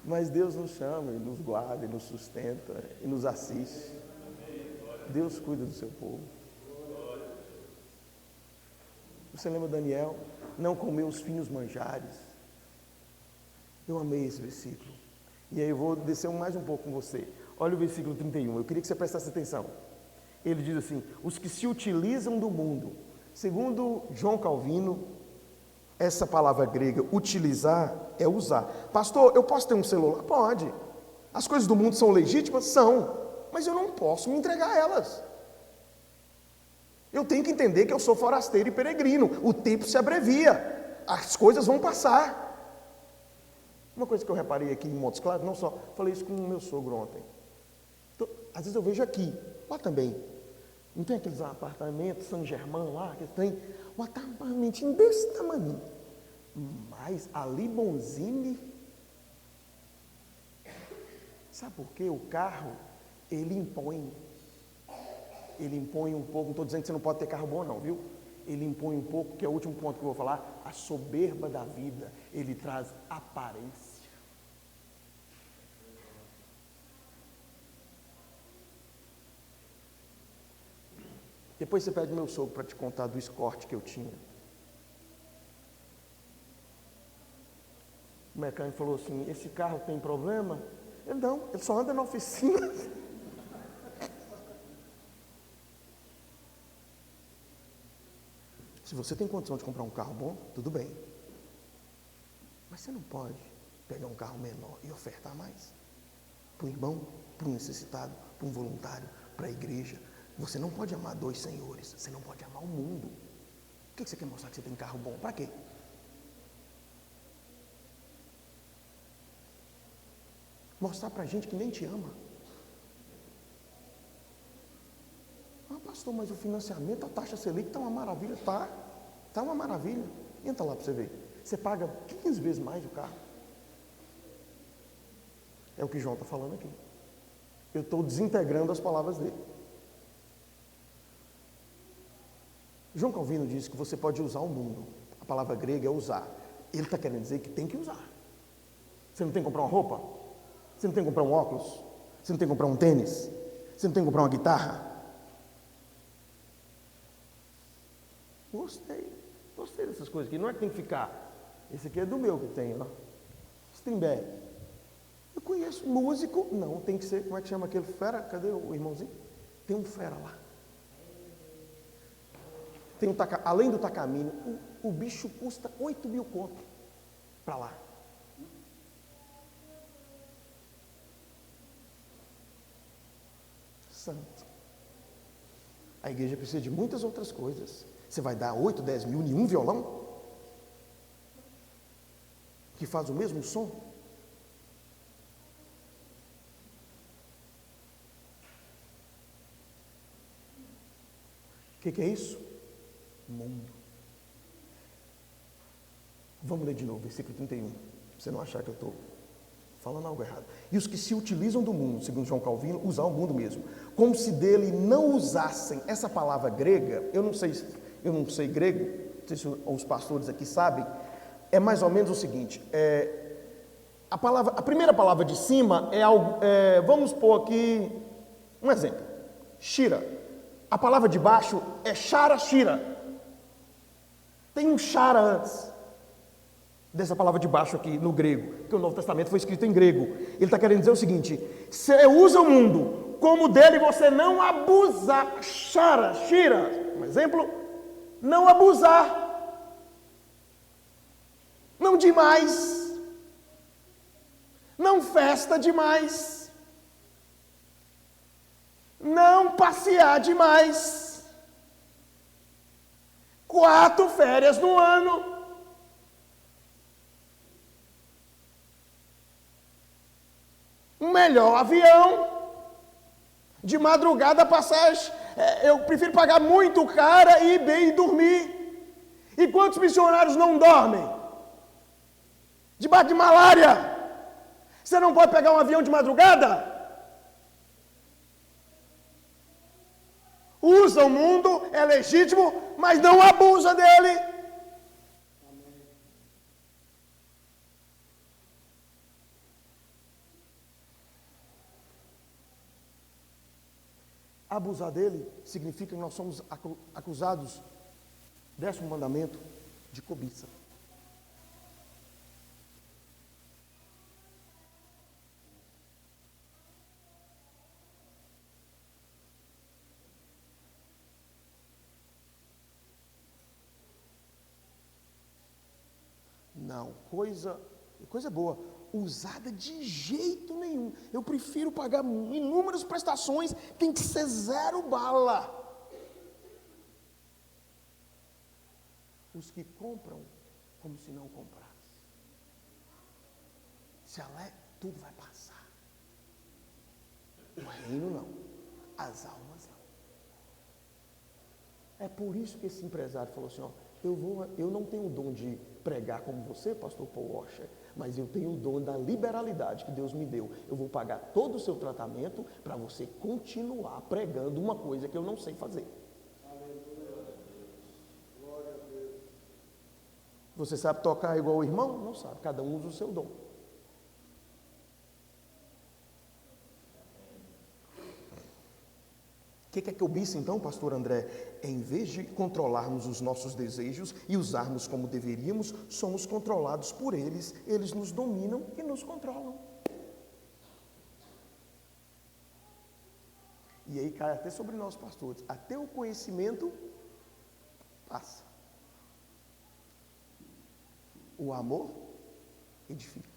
Mas Deus nos chama, e nos guarda, e nos sustenta, e nos assiste. Deus cuida do seu povo. Você lembra Daniel? Não comeu os finos manjares. Eu amei esse versículo. E aí eu vou descer mais um pouco com você. Olha o versículo 31. Eu queria que você prestasse atenção. Ele diz assim: os que se utilizam do mundo. Segundo João Calvino, essa palavra grega, utilizar, é usar. Pastor, eu posso ter um celular? Pode. As coisas do mundo são legítimas? São. Mas eu não posso me entregar a elas. Eu tenho que entender que eu sou forasteiro e peregrino. O tempo se abrevia. As coisas vão passar. Uma coisa que eu reparei aqui em Montes Claros, não só, falei isso com o meu sogro ontem. Então, às vezes eu vejo aqui, lá também. Não tem aqueles apartamentos São Germán lá, que tem um apartamentinho desse tamanho. Mas ali Bonzini, sabe por quê? O carro, ele impõe um pouco, não estou dizendo que você não pode ter carro bom não, viu? Ele impõe um pouco, que é o último ponto que eu vou falar, a soberba da vida, ele traz aparência. Depois você pede meu sogro para te contar do Escort que eu tinha. O mecânico falou assim: esse carro tem problema? Ele não, ele só anda na oficina. Se você tem condição de comprar um carro bom, tudo bem. Mas você não pode pegar um carro menor e ofertar mais. Para um irmão, para um necessitado, para um voluntário, para a igreja. Você não pode amar dois senhores, você não pode amar o mundo. Por que você quer mostrar que você tem carro bom? Para quê? Mostrar para gente que nem te ama. Ah, pastor, mas o financiamento, a taxa Selic está uma maravilha. Está uma maravilha. Entra lá para você ver. Você paga 15 vezes mais o carro. É o que João está falando aqui. Eu estou desintegrando as palavras dele. João Calvino diz que você pode usar o mundo. A palavra grega é usar. Ele está querendo dizer que tem que usar. Você não tem que comprar uma roupa? Você não tem que comprar um óculos? Você não tem que comprar um tênis? Você não tem que comprar uma guitarra? Gostei dessas coisas aqui. Não é que tem que ficar. Esse aqui é do meu que tem, ó. Strindberg. Eu conheço músico. Não, tem que ser. Como é que chama aquele fera? Cadê o irmãozinho? Tem um fera lá. Tem além do Takamine, o bicho custa 8.000 conto para lá. Santo. A igreja precisa de muitas outras coisas. Você vai dar 8, 10 mil em um violão? Que faz o mesmo som? O que é isso? Mundo. Vamos ler de novo, versículo 31. Pra você não achar que eu estou falando algo errado. E os que se utilizam do mundo, segundo João Calvino, usar o mundo mesmo, como se dele não usassem. Essa palavra grega, eu não sei grego, não sei se os pastores aqui sabem, é mais ou menos o seguinte, a primeira palavra de cima é algo, vamos pôr aqui um exemplo, shira. A palavra de baixo é shara, shira. Tem um shara antes dessa palavra de baixo aqui no grego, porque o Novo Testamento foi escrito em grego. Ele está querendo dizer o seguinte: você usa o mundo, como dele você não abusar. Shara, shira, um exemplo, não abusar, não demais, não festa demais, não passear demais. 4 férias no ano. Um melhor avião. De madrugada a passagem. Eu prefiro pagar muito cara e ir bem e dormir. E quantos missionários não dormem? Debaixo de malária. Você não pode pegar um avião de madrugada? usa o mundo, é legítimo, mas não abusa dele. Abusar dele significa que nós somos acusados, 10º mandamento, de cobiça. Não, coisa boa, usada de jeito nenhum. Eu prefiro pagar inúmeras prestações, tem que ser 0 bala. Os que compram como se não comprassem. Se tudo vai passar. O reino não, as almas não. É por isso que esse empresário falou assim, ó, eu não tenho o dom de pregar como você, pastor Paul Washer, mas eu tenho o dom da liberalidade que Deus me deu. Eu vou pagar todo o seu tratamento para você continuar pregando uma coisa que eu não sei fazer. Você sabe tocar igual o irmão? Não sabe, cada um usa o seu dom. O que é cobiça então, pastor André? Em vez de controlarmos os nossos desejos e usarmos como deveríamos, somos controlados por eles, eles nos dominam e nos controlam. E aí cai até sobre nós, pastores, até o conhecimento passa. O amor edifica.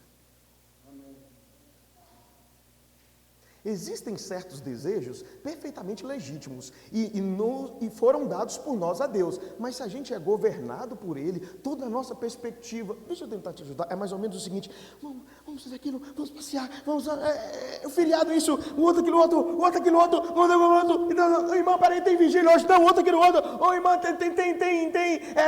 Existem certos desejos perfeitamente legítimos e foram dados por nós a Deus, mas se a gente é governado por Ele, toda a nossa perspectiva, deixa eu tentar te ajudar, é mais ou menos o seguinte, vamos fazer aquilo, vamos passear, o feriado isso, o outro aquilo outro, irmã, peraí, tem vigília hoje, não, outro aquilo outro, irmã, tem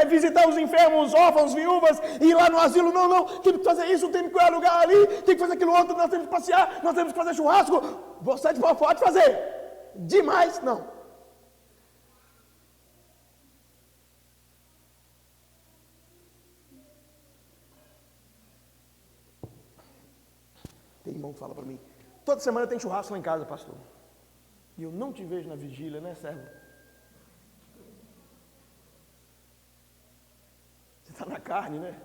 visitar os enfermos, órfãos, viúvas, ir lá no asilo, não, tem que fazer isso, tem que alugar ali, tem que fazer aquilo outro, nós temos que passear, nós temos que fazer churrasco. Você pode fazer. Demais, não. Tem irmão que fala para mim, toda semana tem churrasco lá em casa, pastor. E eu não te vejo na vigília, né, servo? Você está na carne, né?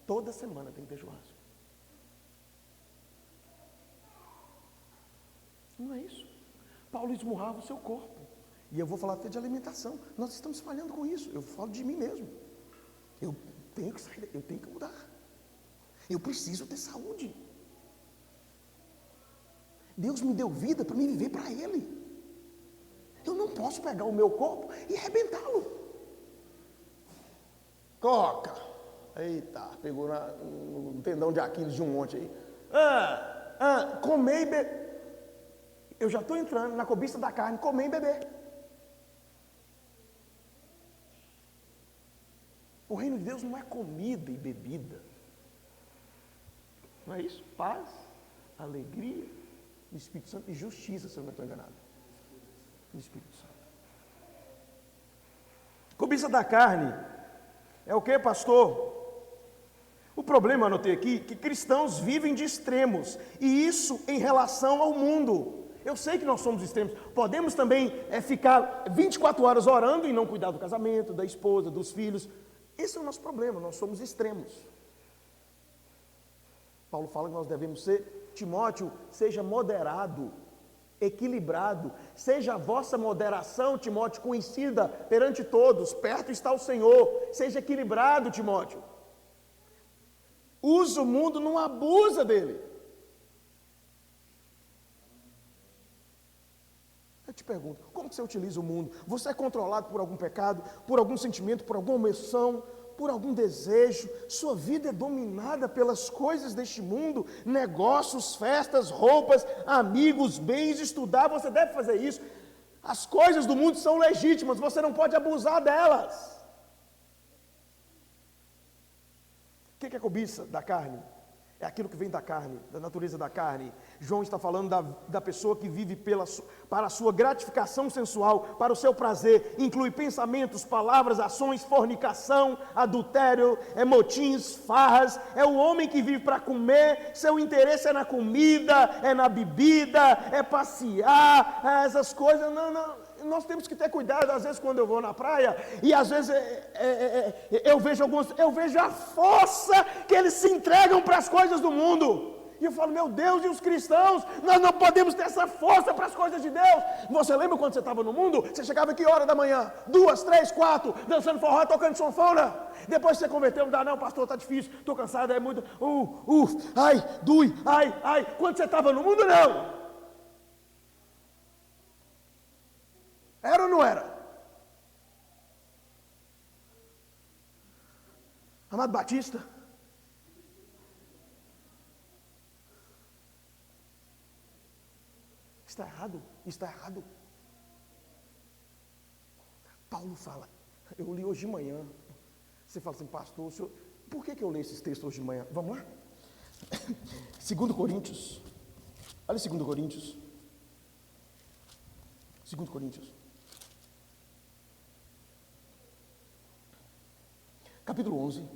Toda semana tem que ter churrasco. Não é isso. Paulo esmurrava o seu corpo. E eu vou falar até de alimentação. Nós estamos falhando com isso. Eu falo de mim mesmo. Eu tenho que sair, eu tenho que mudar. Eu preciso ter saúde. Deus me deu vida para me viver para Ele. Eu não posso pegar o meu corpo e arrebentá-lo. Coca. Eita, pegou no tendão de Aquiles de um monte aí. Comer e beber. Eu já estou entrando na cobiça da carne, comer e beber. O reino de Deus não é comida e bebida. Não é isso? Paz, alegria, no Espírito Santo e justiça, se eu não estou enganado. No Espírito Santo. Cobiça da carne é o que, pastor? O problema, anotei aqui, que cristãos vivem de extremos. E isso em relação ao mundo. Eu sei que nós somos extremos. Podemos também ficar 24 horas orando e não cuidar do casamento, da esposa, dos filhos. Esse é o nosso problema, nós somos extremos. Paulo fala que nós devemos ser, Timóteo, seja moderado, equilibrado. Seja a vossa moderação, Timóteo, conhecida perante todos. Perto está o Senhor. Seja equilibrado, Timóteo. Usa o mundo, não abusa dele. Eu te pergunto, como que você utiliza o mundo? Você é controlado por algum pecado, por algum sentimento, por alguma emoção, por algum desejo? Sua vida é dominada pelas coisas deste mundo, negócios, festas, roupas, amigos, bens, estudar, você deve fazer isso. As coisas do mundo são legítimas, você não pode abusar delas. O que é cobiça da carne? É aquilo que vem da carne, da natureza da carne. João está falando da pessoa que vive para a sua gratificação sensual, para o seu prazer. Inclui pensamentos, palavras, ações, fornicação, adultério, motins, farras. É o homem que vive para comer, seu interesse é na comida, é na bebida, é passear, é essas coisas. Não. Nós temos que ter cuidado, às vezes quando eu vou na praia, e às vezes eu vejo a força que eles se entregam para as coisas do mundo, e eu falo, meu Deus, e os cristãos, nós não podemos ter essa força para as coisas de Deus. Você lembra quando você estava no mundo, você chegava que hora da manhã, 2, 3, 4, dançando forró, tocando sanfona, depois você converteu, não pastor, está difícil, estou cansado, é muito, ai, dui, ai, quando você estava no mundo não. Era ou não era? Amado Batista, está errado, está errado. Paulo fala, eu li hoje de manhã. Você fala assim, pastor, senhor, por que eu leio esses textos hoje de manhã? Vamos lá? 2 Coríntios, olha 2 Coríntios. 2 Coríntios. Capítulo 11.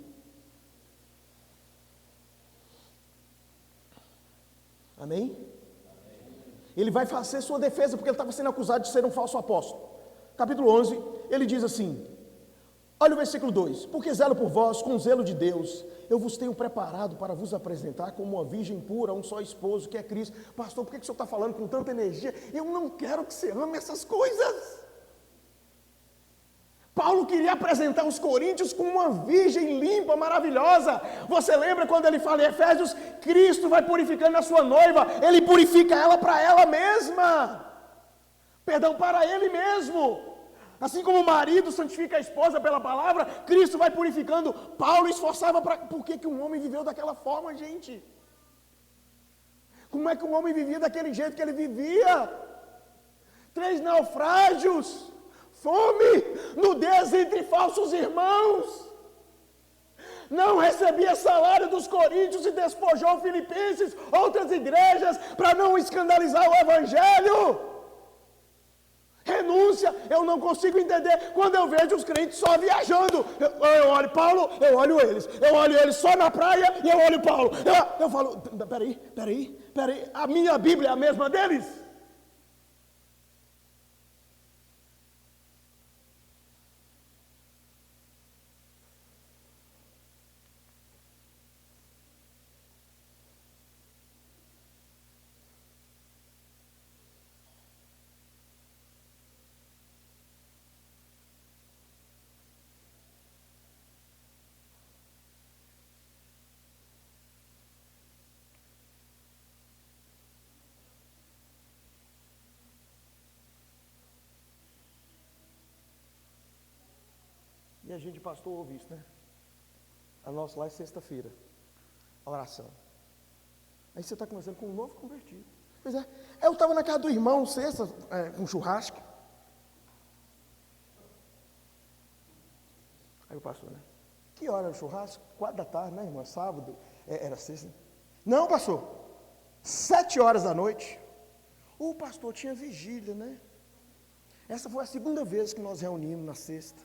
Amém? Ele vai fazer sua defesa, porque ele estava sendo acusado de ser um falso apóstolo. Capítulo 11, ele diz assim, olha o versículo 2, porque zelo por vós, com zelo de Deus, eu vos tenho preparado para vos apresentar como uma virgem pura, um só esposo, que é Cristo. Pastor, por que o senhor está falando com tanta energia? Eu não quero que você ame essas coisas. Paulo queria apresentar os coríntios como uma virgem limpa, maravilhosa. Você lembra quando ele fala em Efésios, Cristo vai purificando a sua noiva, ele purifica ela para ela mesma. Perdão, para ele mesmo. Assim como o marido santifica a esposa pela palavra, Cristo vai purificando. Paulo esforçava para... Por que um homem viveu daquela forma, gente? Como é que um homem vivia daquele jeito que ele vivia? 3 naufrágios, fome, nudez entre falsos irmãos. Não recebia salário dos coríntios e despojou Filipenses, outras igrejas, para não escandalizar o evangelho. Renúncia, eu não consigo entender quando eu vejo os crentes só viajando. Eu olho Paulo, eu olho eles só na praia e eu olho Paulo. Eu falo, peraí, a minha Bíblia é a mesma deles? E a gente, pastor, ouve isso, né? A nossa lá é sexta-feira, a oração. Aí você está conversando com um novo convertido. Pois é, eu estava na casa do irmão sexta, com churrasco. Aí o pastor, né? Que hora era o churrasco? 4 da tarde, né, irmã? Sábado, era sexta. Não, pastor, 7 horas da noite. O pastor tinha vigília, né? Essa foi a segunda vez que nós reunimos na sexta.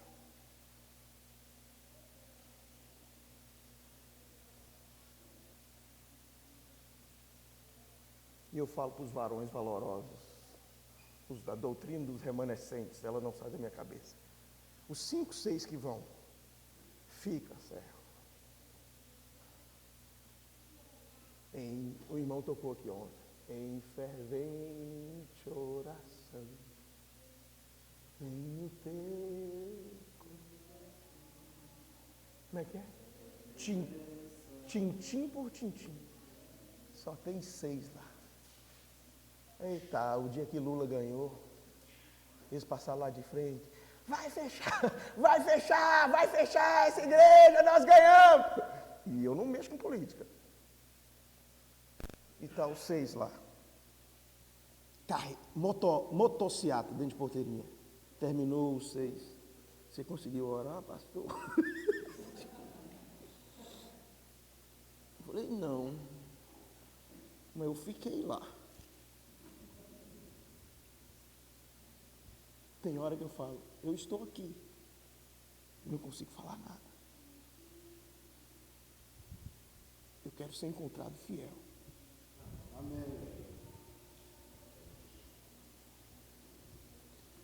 E eu falo para os varões valorosos, os da doutrina dos remanescentes, ela não sai da minha cabeça. Os 5, 6 que vão, fica, servo. O irmão tocou aqui ontem. Em fervente oração, em o teu. Como é que é? Tintim por tintim. Só tem 6 lá. Eita, o dia que Lula ganhou, eles passaram lá de frente, vai fechar essa igreja, nós ganhamos. E eu não mexo com política. E tá os 6 lá. Motociata dentro de porteirinha. Terminou os 6. Você conseguiu orar, pastor? Eu falei, não. Mas eu fiquei lá. Tem hora que eu falo, eu estou aqui, não consigo falar nada. Eu quero ser encontrado fiel. Amém.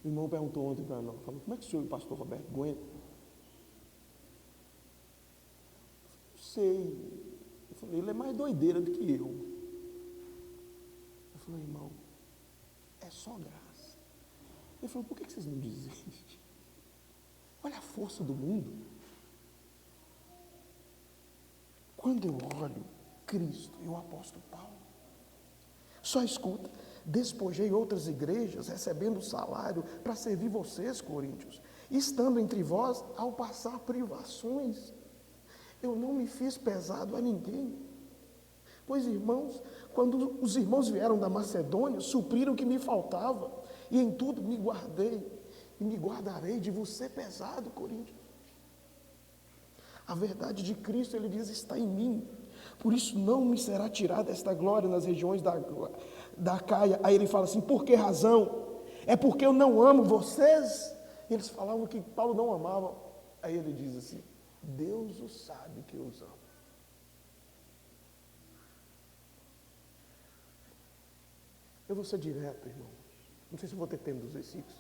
O irmão perguntou ontem para nós, falou, como é que o senhor e o pastor Roberto aguentam? Não sei. Eu falei, ele é mais doideira do que eu. Eu falei, irmão, é só graça. Ele falou, por que vocês não desistem? Olha a força do mundo. Quando eu olho Cristo e o apóstolo Paulo, só escuta, despojei outras igrejas, recebendo salário para servir vocês, coríntios, estando entre vós ao passar privações. Eu não me fiz pesado a ninguém. Pois, irmãos, quando os irmãos vieram da Macedônia, supriram o que me faltava, e em tudo me guardei, e me guardarei de vos ser pesado, coríntios. A verdade de Cristo, ele diz, está em mim. Por isso não me será tirada esta glória nas regiões da Acaia. Aí ele fala assim, por que razão? É porque eu não amo vocês? Eles falavam que Paulo não amava. Aí ele diz assim, Deus o sabe que eu os amo. Eu vou ser direto, irmão. Não sei se eu vou ter tempo dos versículos.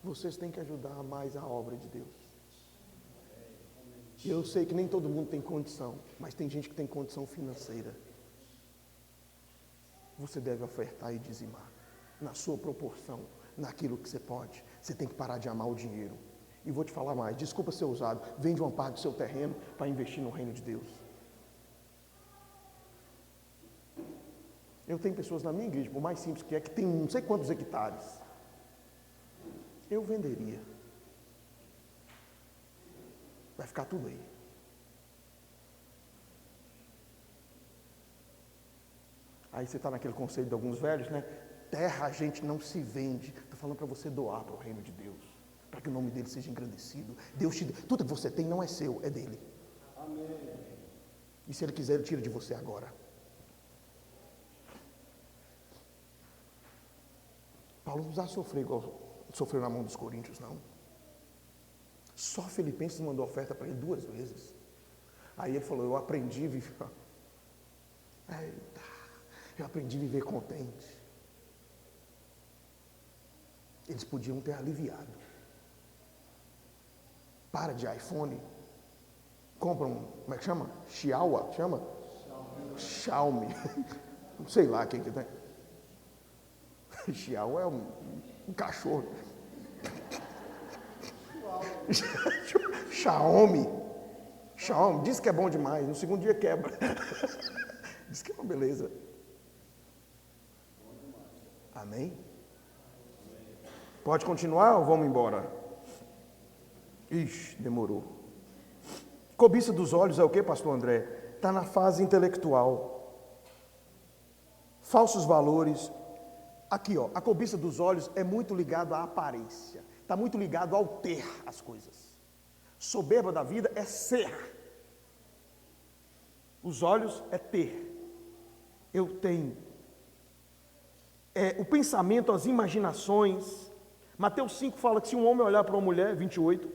Vocês têm que ajudar mais a obra de Deus. Eu sei que nem todo mundo tem condição, mas tem gente que tem condição financeira. Você deve ofertar e dizimar, na sua proporção, naquilo que você pode. Você tem que parar de amar o dinheiro. E vou te falar mais, desculpa ser ousado, vende uma parte do seu terreno para investir no reino de Deus. Eu tenho pessoas na minha igreja, por mais simples que é, que tem não sei quantos hectares. Eu venderia. Vai ficar tudo aí. Aí você está naquele conceito de alguns velhos, né? Terra a gente não se vende. Estou falando para você doar para o reino de Deus, para que o nome dele seja engrandecido. Deus te... Tudo que você tem não é seu, é dele. Amém. E se ele quiser, ele tira de você agora. Paulo não precisa sofrer igual sofreu na mão dos coríntios, não. Só Filipenses mandou oferta para ele 2 vezes. Aí ele falou, eu aprendi a viver. Eu aprendi a viver contente. Eles podiam ter aliviado. Para de iPhone. Compra um, como é que chama? Xiaomi, chama? Xiaomi. Não sei lá quem que tem. Xiaomi é um cachorro. Xiaomi. Diz que é bom demais, no segundo dia quebra. Diz que é uma beleza. Amém? Pode continuar ou vamos embora? Ixi, demorou. Cobiça dos olhos é o que, pastor André? Está na fase intelectual. Falsos valores. Aqui, ó, a cobiça dos olhos é muito ligado à aparência. Está muito ligado ao ter as coisas. Soberba da vida é ser. Os olhos é ter. Eu tenho. O pensamento, as imaginações. Mateus 5 fala que se um homem olhar para uma mulher, 28,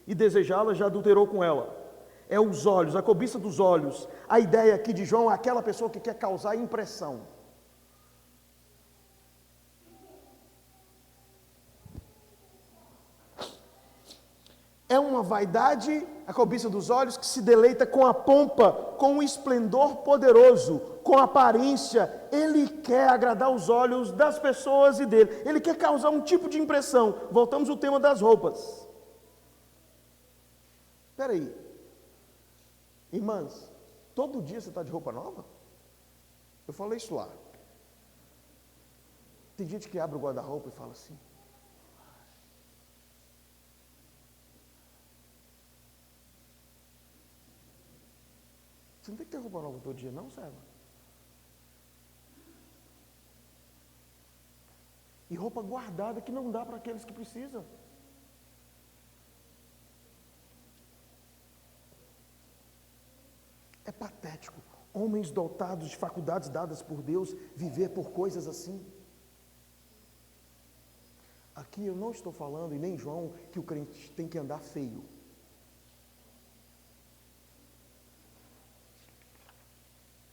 e desejá-la, já adulterou com ela. É os olhos, a cobiça dos olhos. A ideia aqui de João é aquela pessoa que quer causar impressão. É uma vaidade, a cobiça dos olhos, que se deleita com a pompa, com o esplendor poderoso, com a aparência. Ele quer agradar os olhos das pessoas e dele. Ele quer causar um tipo de impressão. Voltamos ao tema das roupas. Espera aí. Irmãs, todo dia você está de roupa nova? Eu falei isso lá. Tem gente que abre o guarda-roupa e fala assim, você não tem que ter roupa nova todo dia, não, serva? E roupa guardada que não dá para aqueles que precisam. É patético. Homens dotados de faculdades dadas por Deus, viver por coisas assim. Aqui eu não estou falando, e nem João, que o crente tem que andar feio.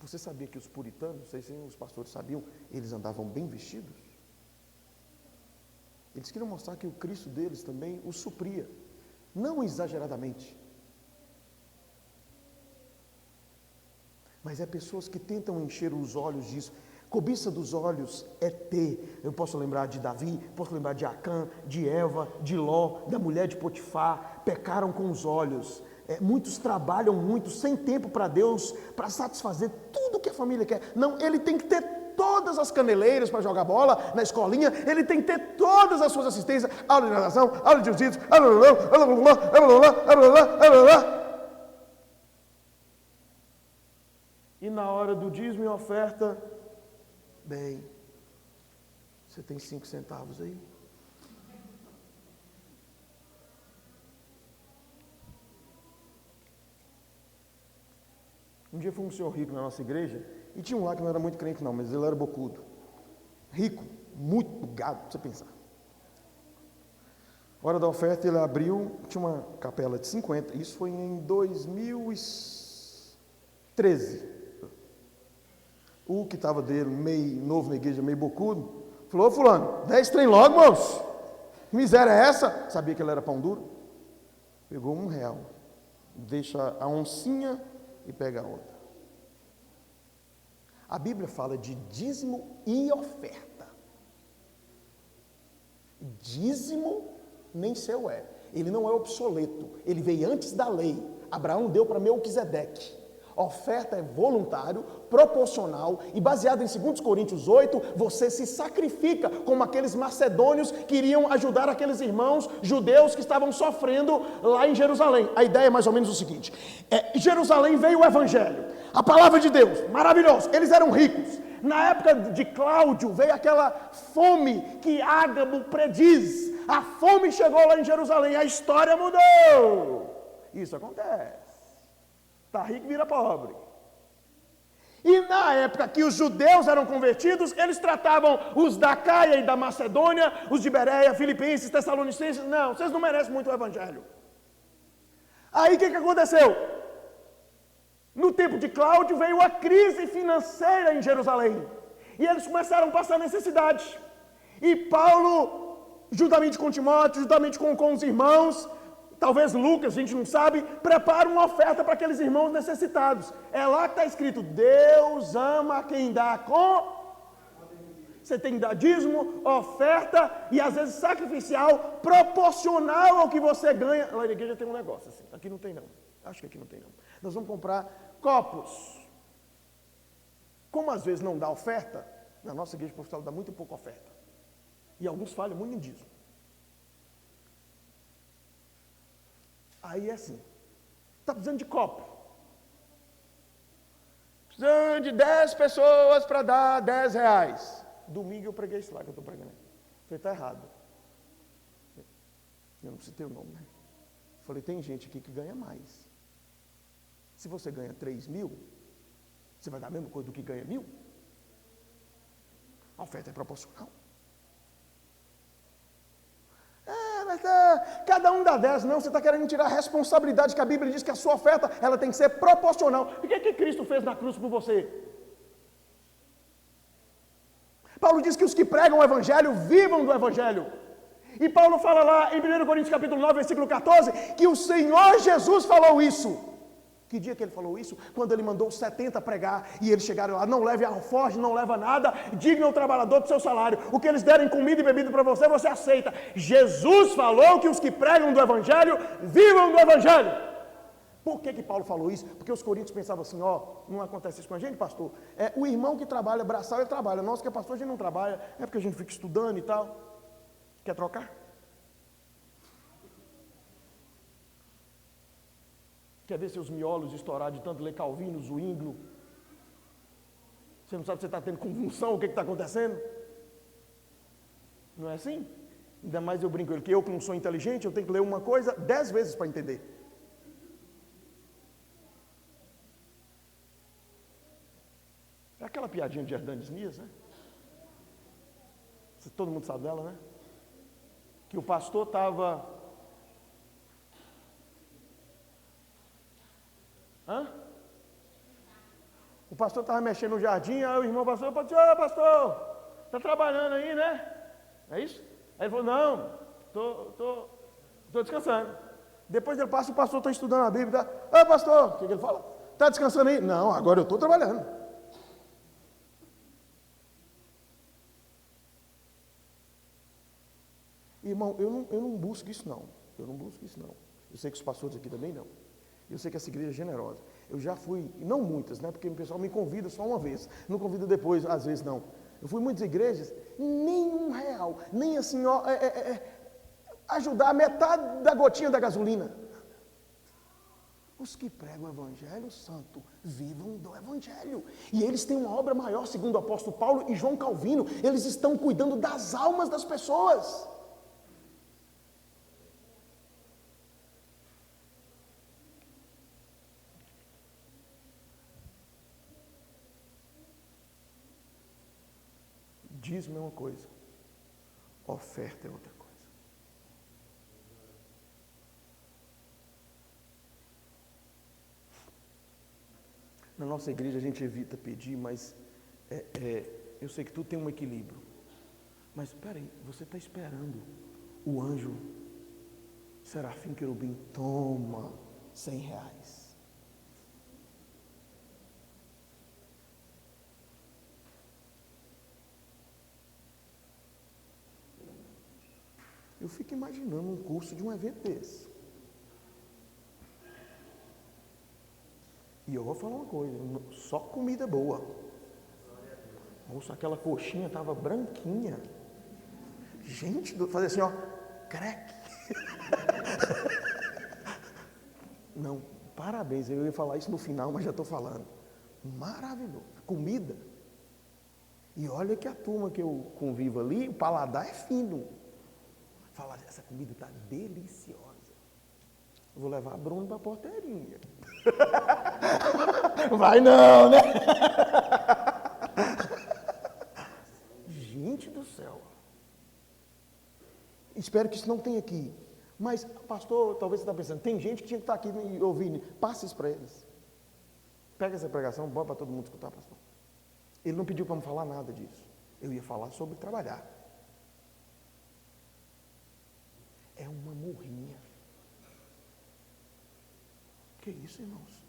Você sabia que os puritanos, não sei se os pastores sabiam, eles andavam bem vestidos? Eles queriam mostrar que o Cristo deles também os supria, não exageradamente. Mas é pessoas que tentam encher os olhos disso. Cobiça dos olhos é ter. Eu posso lembrar de Davi, posso lembrar de Acã, de Eva, de Ló, da mulher de Potifar. Pecaram com os olhos. Muitos trabalham muito, sem tempo para Deus, para satisfazer tudo que a família quer. Não, ele tem que ter todas as caneleiras para jogar bola na escolinha, ele tem que ter todas as suas assistências, aula de natação, aula de jiu-jitsu, e na hora do dízimo e oferta, bem, você tem 5 centavos aí? Um dia foi um senhor rico na nossa igreja, e tinha um lá que não era muito crente não, mas ele era bocudo. Rico, muito gado, pra você pensar. Hora da oferta ele abriu, tinha uma capela de 50, isso foi em 2013. O que estava dele, meio novo na igreja, meio bocudo, falou: ô fulano, 10 trem logo, moço. Que miséria é essa? Sabia que ele era pão duro? Pegou R$1, deixa a oncinha e pega a outra. A Bíblia fala de dízimo e oferta. Dízimo nem seu é. Ele não é obsoleto. Ele veio antes da lei. Abraão deu para Melquisedeque. Oferta é voluntário, proporcional e baseado em 2 Coríntios 8, você se sacrifica como aqueles macedônios que iriam ajudar aqueles irmãos judeus que estavam sofrendo lá em Jerusalém. A ideia é mais ou menos o seguinte: em Jerusalém veio o evangelho, a palavra de Deus, maravilhoso, eles eram ricos. Na época de Cláudio veio aquela fome que Ágabo prediz. A fome chegou lá em Jerusalém, a história mudou. Isso acontece. Está rico, vira pobre. E na época que os judeus eram convertidos, eles tratavam os da Caia e da Macedônia, os de Bereia, Filipenses, Tessalonicenses: não, vocês não merecem muito o evangelho. Aí o que aconteceu? No tempo de Cláudio veio a crise financeira em Jerusalém. E eles começaram a passar necessidade. E Paulo, juntamente com Timóteo, juntamente com os irmãos, talvez Lucas, a gente não sabe, prepara uma oferta para aqueles irmãos necessitados. É lá que está escrito: Deus ama quem dá com... Você tem que dar dízimo, oferta e às vezes sacrificial, proporcional ao que você ganha. Lá na igreja tem um negócio assim, aqui não tem não. Acho que aqui não tem não. Nós vamos comprar copos. Como às vezes não dá oferta, na nossa igreja profissional dá muito pouca oferta. E alguns falham muito em dízimo. Aí é assim: está precisando de copo. Precisando de 10 pessoas para dar R$10. Domingo eu preguei isso lá que eu estou pregando. Falei: está errado. Eu não preciso ter o nome, né? Falei: tem gente aqui que ganha mais. Se você ganha 3.000, você vai dar a mesma coisa do que ganha 1.000? A oferta é proporcional. Mas cada um dá 10, não, você está querendo tirar a responsabilidade que a Bíblia diz que a sua oferta, ela tem que ser proporcional. O que Cristo fez na cruz por você? Paulo diz que os que pregam o Evangelho, vivam do Evangelho. E Paulo fala lá em 1 Coríntios capítulo 9, versículo 14, que o Senhor Jesus falou isso. Que dia que ele falou isso? Quando ele mandou 70 pregar, e eles chegaram lá: não leve alforje, não leva nada, diga ao trabalhador do seu salário, o que eles derem comida e bebida para você, você aceita. Jesus falou que os que pregam do Evangelho, vivam do Evangelho. Por que Paulo falou isso? Porque os coríntios pensavam assim: não acontece isso com a gente, pastor. O irmão que trabalha braçal, ele trabalha. Nós que é pastor, a gente não trabalha, é porque a gente fica estudando e tal. Quer trocar? Quer ver seus miolos estourar de tanto ler Calvino, Zwingli? Você não sabe se você está tendo convulsão, o que está acontecendo? Não é assim? Ainda mais eu brinco, que eu que não sou inteligente, eu tenho que ler uma coisa 10 vezes para entender. piadinha de Hernandes Dias, né? Todo mundo sabe dela, né? Que o pastor estava... O pastor estava mexendo no jardim, aí o irmão pastor, pastor, está trabalhando aí, né? É isso? Aí ele falou, não, estou descansando. Depois ele passa, o pastor está estudando a Bíblia, ô pastor, o que ele fala? Está descansando aí? Não, agora eu estou trabalhando. Irmão, eu não busco isso não. Eu não busco isso não. Eu sei que os pastores aqui também não. Eu sei que essa igreja é generosa. Eu já fui, não muitas, né? Porque o pessoal me convida só uma vez. Não convida depois, às vezes não. Eu fui em muitas igrejas, nem R$1, nem assim, ó, ajudar a metade da gotinha da gasolina. Os que pregam o Evangelho Santo, vivam do Evangelho. E eles têm uma obra maior, segundo o apóstolo Paulo e João Calvino. Eles estão cuidando das almas das pessoas. Dízimo é uma coisa, oferta é outra coisa. Na nossa igreja a gente evita pedir, mas eu sei que tudo tem um equilíbrio. Mas espera aí, você está esperando o anjo Serafim Querubim, toma R$100. Eu fico imaginando um curso de um evento desse. E eu vou falar uma coisa, só comida boa. Moço, aquela coxinha estava branquinha. Gente, fazer assim, ó, creque. Não, parabéns, eu ia falar isso no final, mas já estou falando. Maravilhoso, comida. E olha que a turma que eu convivo ali, o paladar é fino. Falar, essa comida está deliciosa. Eu vou levar a Bruno para a porteirinha. Vai não, né? Gente do céu. Espero que isso não tenha aqui. Mas, pastor, talvez você está pensando, tem gente que tinha que estar aqui me ouvindo. Passe isso para eles. Pega essa pregação, bota para todo mundo escutar, pastor. Ele não pediu para me falar nada disso. Eu ia falar sobre trabalhar. É uma morrinha. Que isso, irmãos?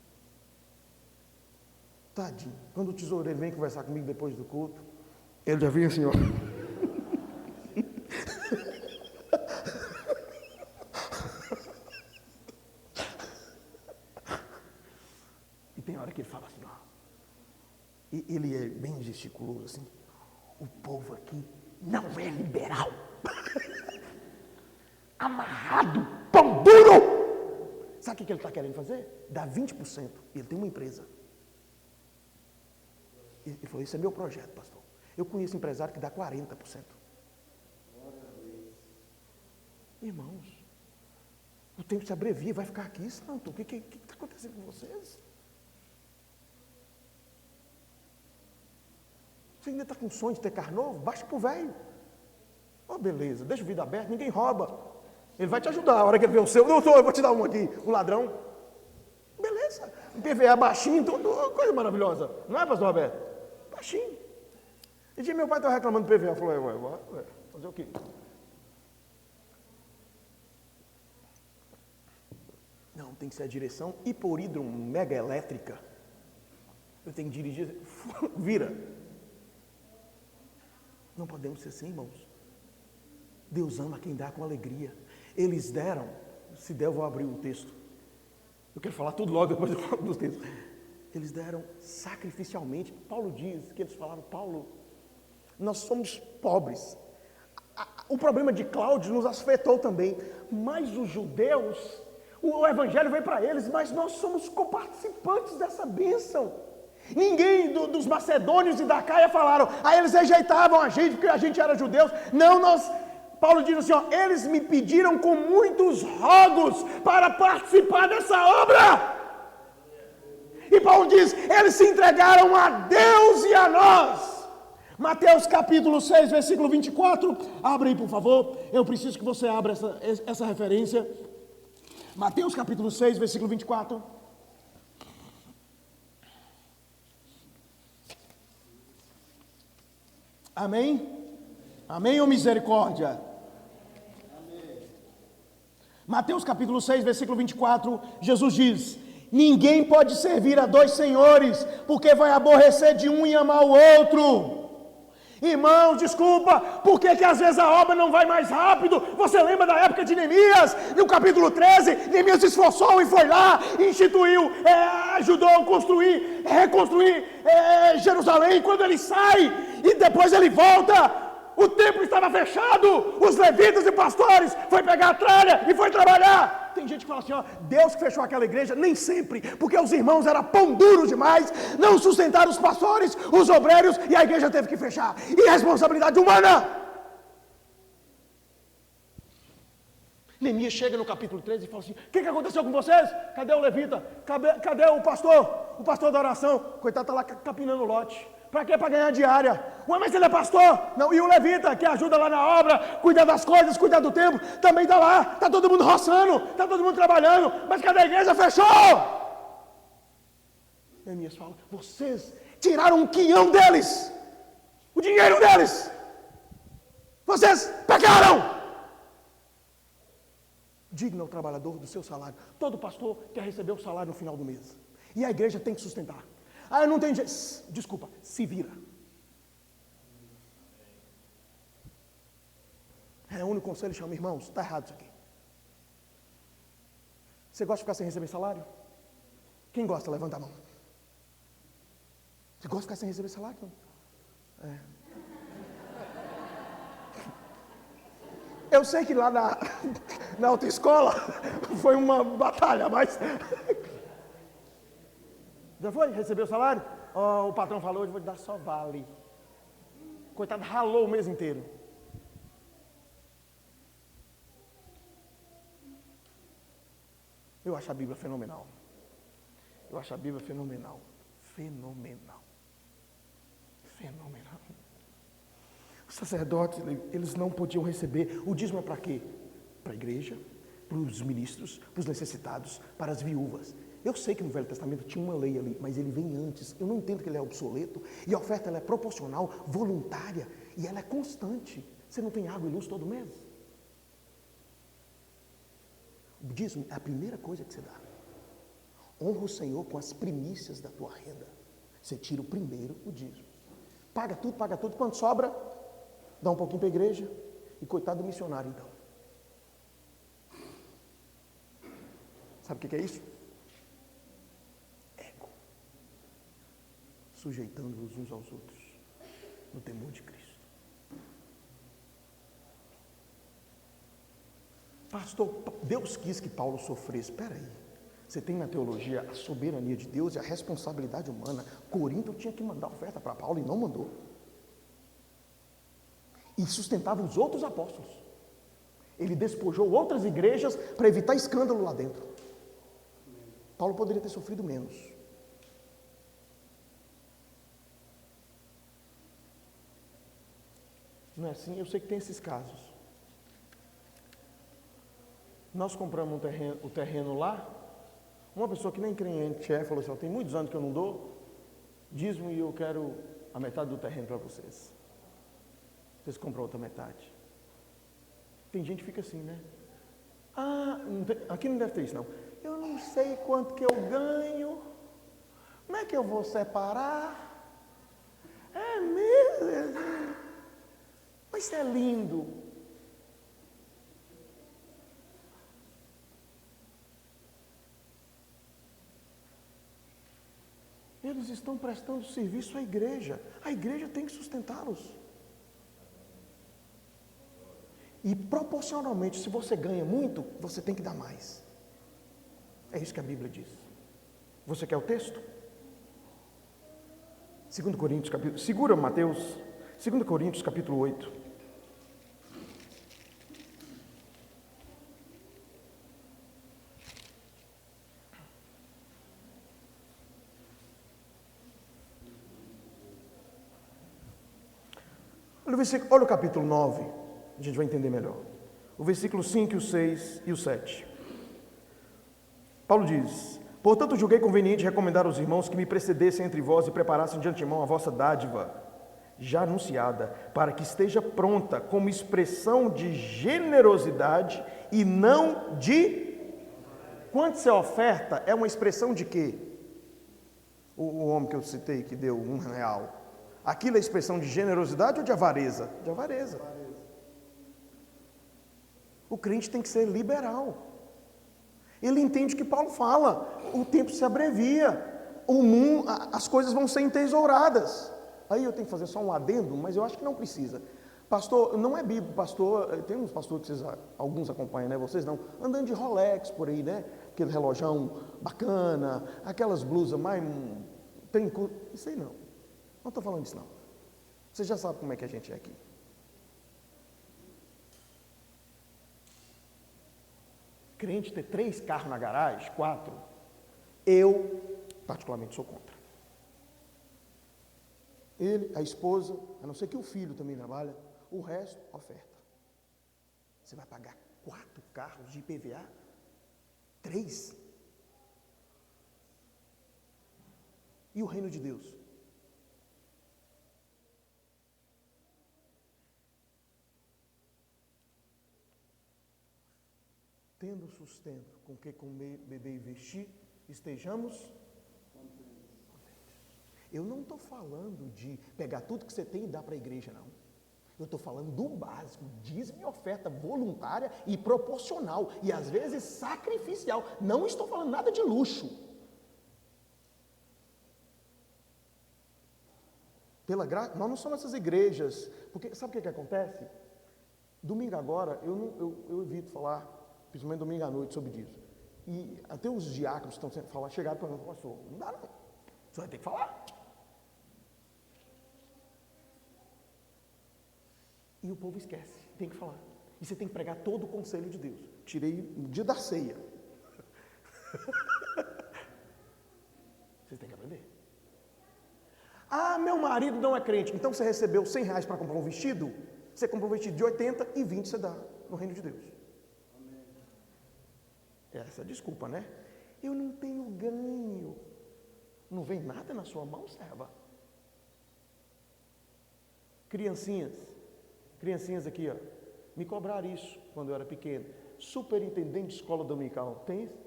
Tadinho. Quando o tesoureiro vem conversar comigo depois do culto, ele já vem assim, ó. E tem hora que ele fala assim, ó. E ele é bem gesticuloso assim. O povo aqui não é liberal. Amarrado, pão duro. Sabe o que ele está querendo fazer? Dá 20%. Ele tem uma empresa. Ele falou, esse é meu projeto, pastor. Eu conheço empresário que dá 40%. Irmãos, o tempo se abrevia, vai ficar aqui, santo. O que está acontecendo com vocês? Você ainda está com sonho de ter carro novo? Baixa para o velho. Oh, beleza, deixa o vidro aberto, ninguém rouba. Ele vai te ajudar, a hora que ele vê o seu, doutor, eu vou te dar um aqui, um ladrão. Beleza, o PVA baixinho, tudo, coisa maravilhosa. Não é, pastor Roberto? Baixinho. E dia meu pai estava reclamando do PVA, falou, ué, fazer o quê? Não, tem que ser a direção hiporídron mega elétrica. Eu tenho que dirigir, vira. Não podemos ser assim, irmãos. Deus ama quem dá com alegria. Eles deram, se der eu vou abrir o texto. Eu quero falar tudo logo depois dos textos. Eles deram sacrificialmente. Paulo diz que eles falaram, Paulo, nós somos pobres. O problema de Cláudio nos afetou também. Mas os judeus, o evangelho veio para eles, mas nós somos coparticipantes dessa bênção. Ninguém dos macedônios e da Caia falaram, eles rejeitavam a gente porque a gente era judeus. Não, Paulo diz assim, eles me pediram com muitos rogos para participar dessa obra. E Paulo diz, eles se entregaram a Deus e a nós. Mateus capítulo 6, versículo 24. Abre aí, por favor. Eu preciso que você abra essa referência. Mateus capítulo 6, versículo 24. Amém? Amém ou misericórdia? Amém. Mateus capítulo 6, versículo 24, Jesus diz, ninguém pode servir a dois senhores, porque vai aborrecer de um e amar o outro. Irmãos, desculpa, por que às vezes a obra não vai mais rápido? Você lembra da época de Neemias? No capítulo 13, Neemias se esforçou e foi lá, instituiu, ajudou a construir, reconstruir Jerusalém. Quando ele sai e depois ele volta, o templo estava fechado, os levitas e pastores foi pegar a tralha e foi trabalhar. Tem gente que fala assim, ó, Deus que fechou aquela igreja, nem sempre, porque os irmãos eram pão duro demais, não sustentaram os pastores, os obreiros, e a igreja teve que fechar. E responsabilidade humana. Neemias chega no capítulo 13 e fala assim, o que aconteceu com vocês? Cadê o levita? Cadê o pastor da oração? Coitado, está lá capinando lote. Para quê? Para ganhar diária. Ué, mas ele é pastor? Não, e o levita, que ajuda lá na obra, cuida das coisas, cuida do templo, também está lá. Está todo mundo roçando, está todo mundo trabalhando. Mas cadê a igreja? Fechou! Neemias fala, vocês tiraram um quinhão deles. O dinheiro deles. Vocês pecaram. Digno ao trabalhador do seu salário. Todo pastor quer receber o salário no final do mês. E a igreja tem que sustentar. Ah, não tem jeito. Desculpa, se vira. Reúne o conselho e chama, irmãos, está errado isso aqui. Você gosta de ficar sem receber salário? Quem gosta? Levanta a mão. Você gosta de ficar sem receber salário? É. Eu sei que lá na autoescola foi uma batalha, mas... Já foi? Recebeu o salário? Oh, o patrão falou, eu vou te dar só vale. Coitado, ralou o mês inteiro. Eu acho a Bíblia fenomenal. Eu acho a Bíblia fenomenal. Fenomenal. Fenomenal. Os sacerdotes, eles não podiam receber. O dízimo é para quê? Para a igreja, para os ministros, para os necessitados, para as viúvas. Eu sei que no Velho Testamento tinha uma lei ali, mas ele vem antes. Eu não entendo que ele é obsoleto. E a oferta ela é proporcional, voluntária, e ela é constante. Você não tem água e luz todo mês? O dízimo é a primeira coisa que você dá. Honra o Senhor com as primícias da tua renda. Você tira o primeiro, o dízimo. Paga tudo. Quando sobra, dá um pouquinho para a igreja. E coitado do missionário, então. Sabe o que é isso? Sujeitando-os uns aos outros, no temor de Cristo. Pastor, Deus quis que Paulo sofresse. Espera aí, você tem na teologia a soberania de Deus e a responsabilidade humana. Corinto tinha que mandar oferta para Paulo e não mandou. E sustentava os outros apóstolos. Ele despojou outras igrejas para evitar escândalo lá dentro. Paulo poderia ter sofrido menos. Não é assim? Eu sei que tem esses casos. Nós compramos o terreno lá. Uma pessoa que nem crente falou assim, tem muitos anos que eu não dou dízimo e eu quero a metade do terreno para vocês. Vocês compram a outra metade. Tem gente que fica assim, né? Aqui não deve ter isso não. Eu não sei quanto que eu ganho. Como é que eu vou separar? É mesmo? Mas isso é lindo. Eles estão prestando serviço à igreja. A igreja tem que sustentá-los. E proporcionalmente, se você ganha muito, você tem que dar mais. É isso que a Bíblia diz. Você quer o texto? 2 Coríntios, capítulo... Segura Mateus, 2 Coríntios, capítulo 8. Olha o capítulo 9, a gente vai entender melhor. O versículo 5, o 6 e o 7. Paulo diz: portanto, julguei conveniente recomendar aos irmãos que me precedessem entre vós e preparassem de antemão a vossa dádiva, já anunciada, para que esteja pronta como expressão de generosidade e não de... Quanto você oferta é uma expressão de quê? O homem que eu citei que deu R$1, aquilo é expressão de generosidade ou de avareza? De avareza. O crente tem que ser liberal. Ele entende que Paulo fala, o tempo se abrevia, o mundo, as coisas vão ser entesouradas. Aí eu tenho que fazer só um adendo, mas eu acho que não precisa. Pastor, não é bíblico, pastor, tem uns pastores que vocês, alguns acompanham, né? Vocês não, andando de Rolex por aí, né? Aquele relojão bacana, aquelas blusas mais... Isso aí não estou falando disso não. Você já sabe como é que a gente é aqui. Crente ter 3 carros na garagem, 4, eu particularmente sou contra. Ele, a esposa, a não ser que o filho também trabalha, o resto, oferta. Você vai pagar 4 carros de IPVA? 3? E o reino de Deus? Tendo sustento com que comer, beber e vestir, estejamos contentes. Eu não estou falando de pegar tudo que você tem e dar para a igreja, não. Eu estou falando do básico, dízimo e oferta voluntária e proporcional, e às vezes sacrificial. Não estou falando nada de luxo. Pela graça, nós não somos essas igrejas, porque sabe o que acontece? Domingo agora, eu evito falar, principalmente domingo à noite, sobre isso. E até os diáconos estão sempre falando, chegaram para mim, pastor, não dá não, você vai ter que falar. E o povo esquece, tem que falar. E você tem que pregar todo o conselho de Deus. Tirei no dia da ceia. Vocês têm que aprender. Ah, meu marido não é crente. Então você recebeu R$100 para comprar um vestido? Você compra um vestido de 80 e 20 você dá no reino de Deus. Amém. Essa é a desculpa, né? Eu não tenho ganho. Não vem nada na sua mão, serva. Criancinhas aqui, ó, me cobraram isso quando eu era pequeno. Superintendente de escola dominical. Tem isso?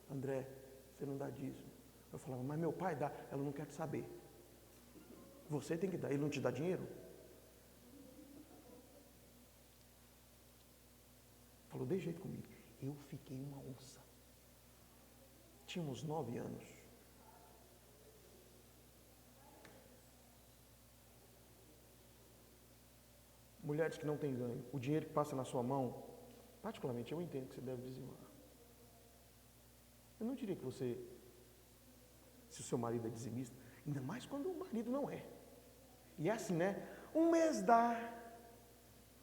André, você não dá dízimo. Eu falava, mas meu pai dá. Ela não quer saber. Você tem que dar. Ele não te dá dinheiro? Falou, de jeito comigo. Eu fiquei uma onça. Tinha uns 9 anos. Mulheres que não têm ganho, o dinheiro que passa na sua mão, particularmente eu entendo que você deve dizimar. Eu não diria que você, se o seu marido é dizimista, ainda mais quando o marido não é. E é assim, né? Um mês dá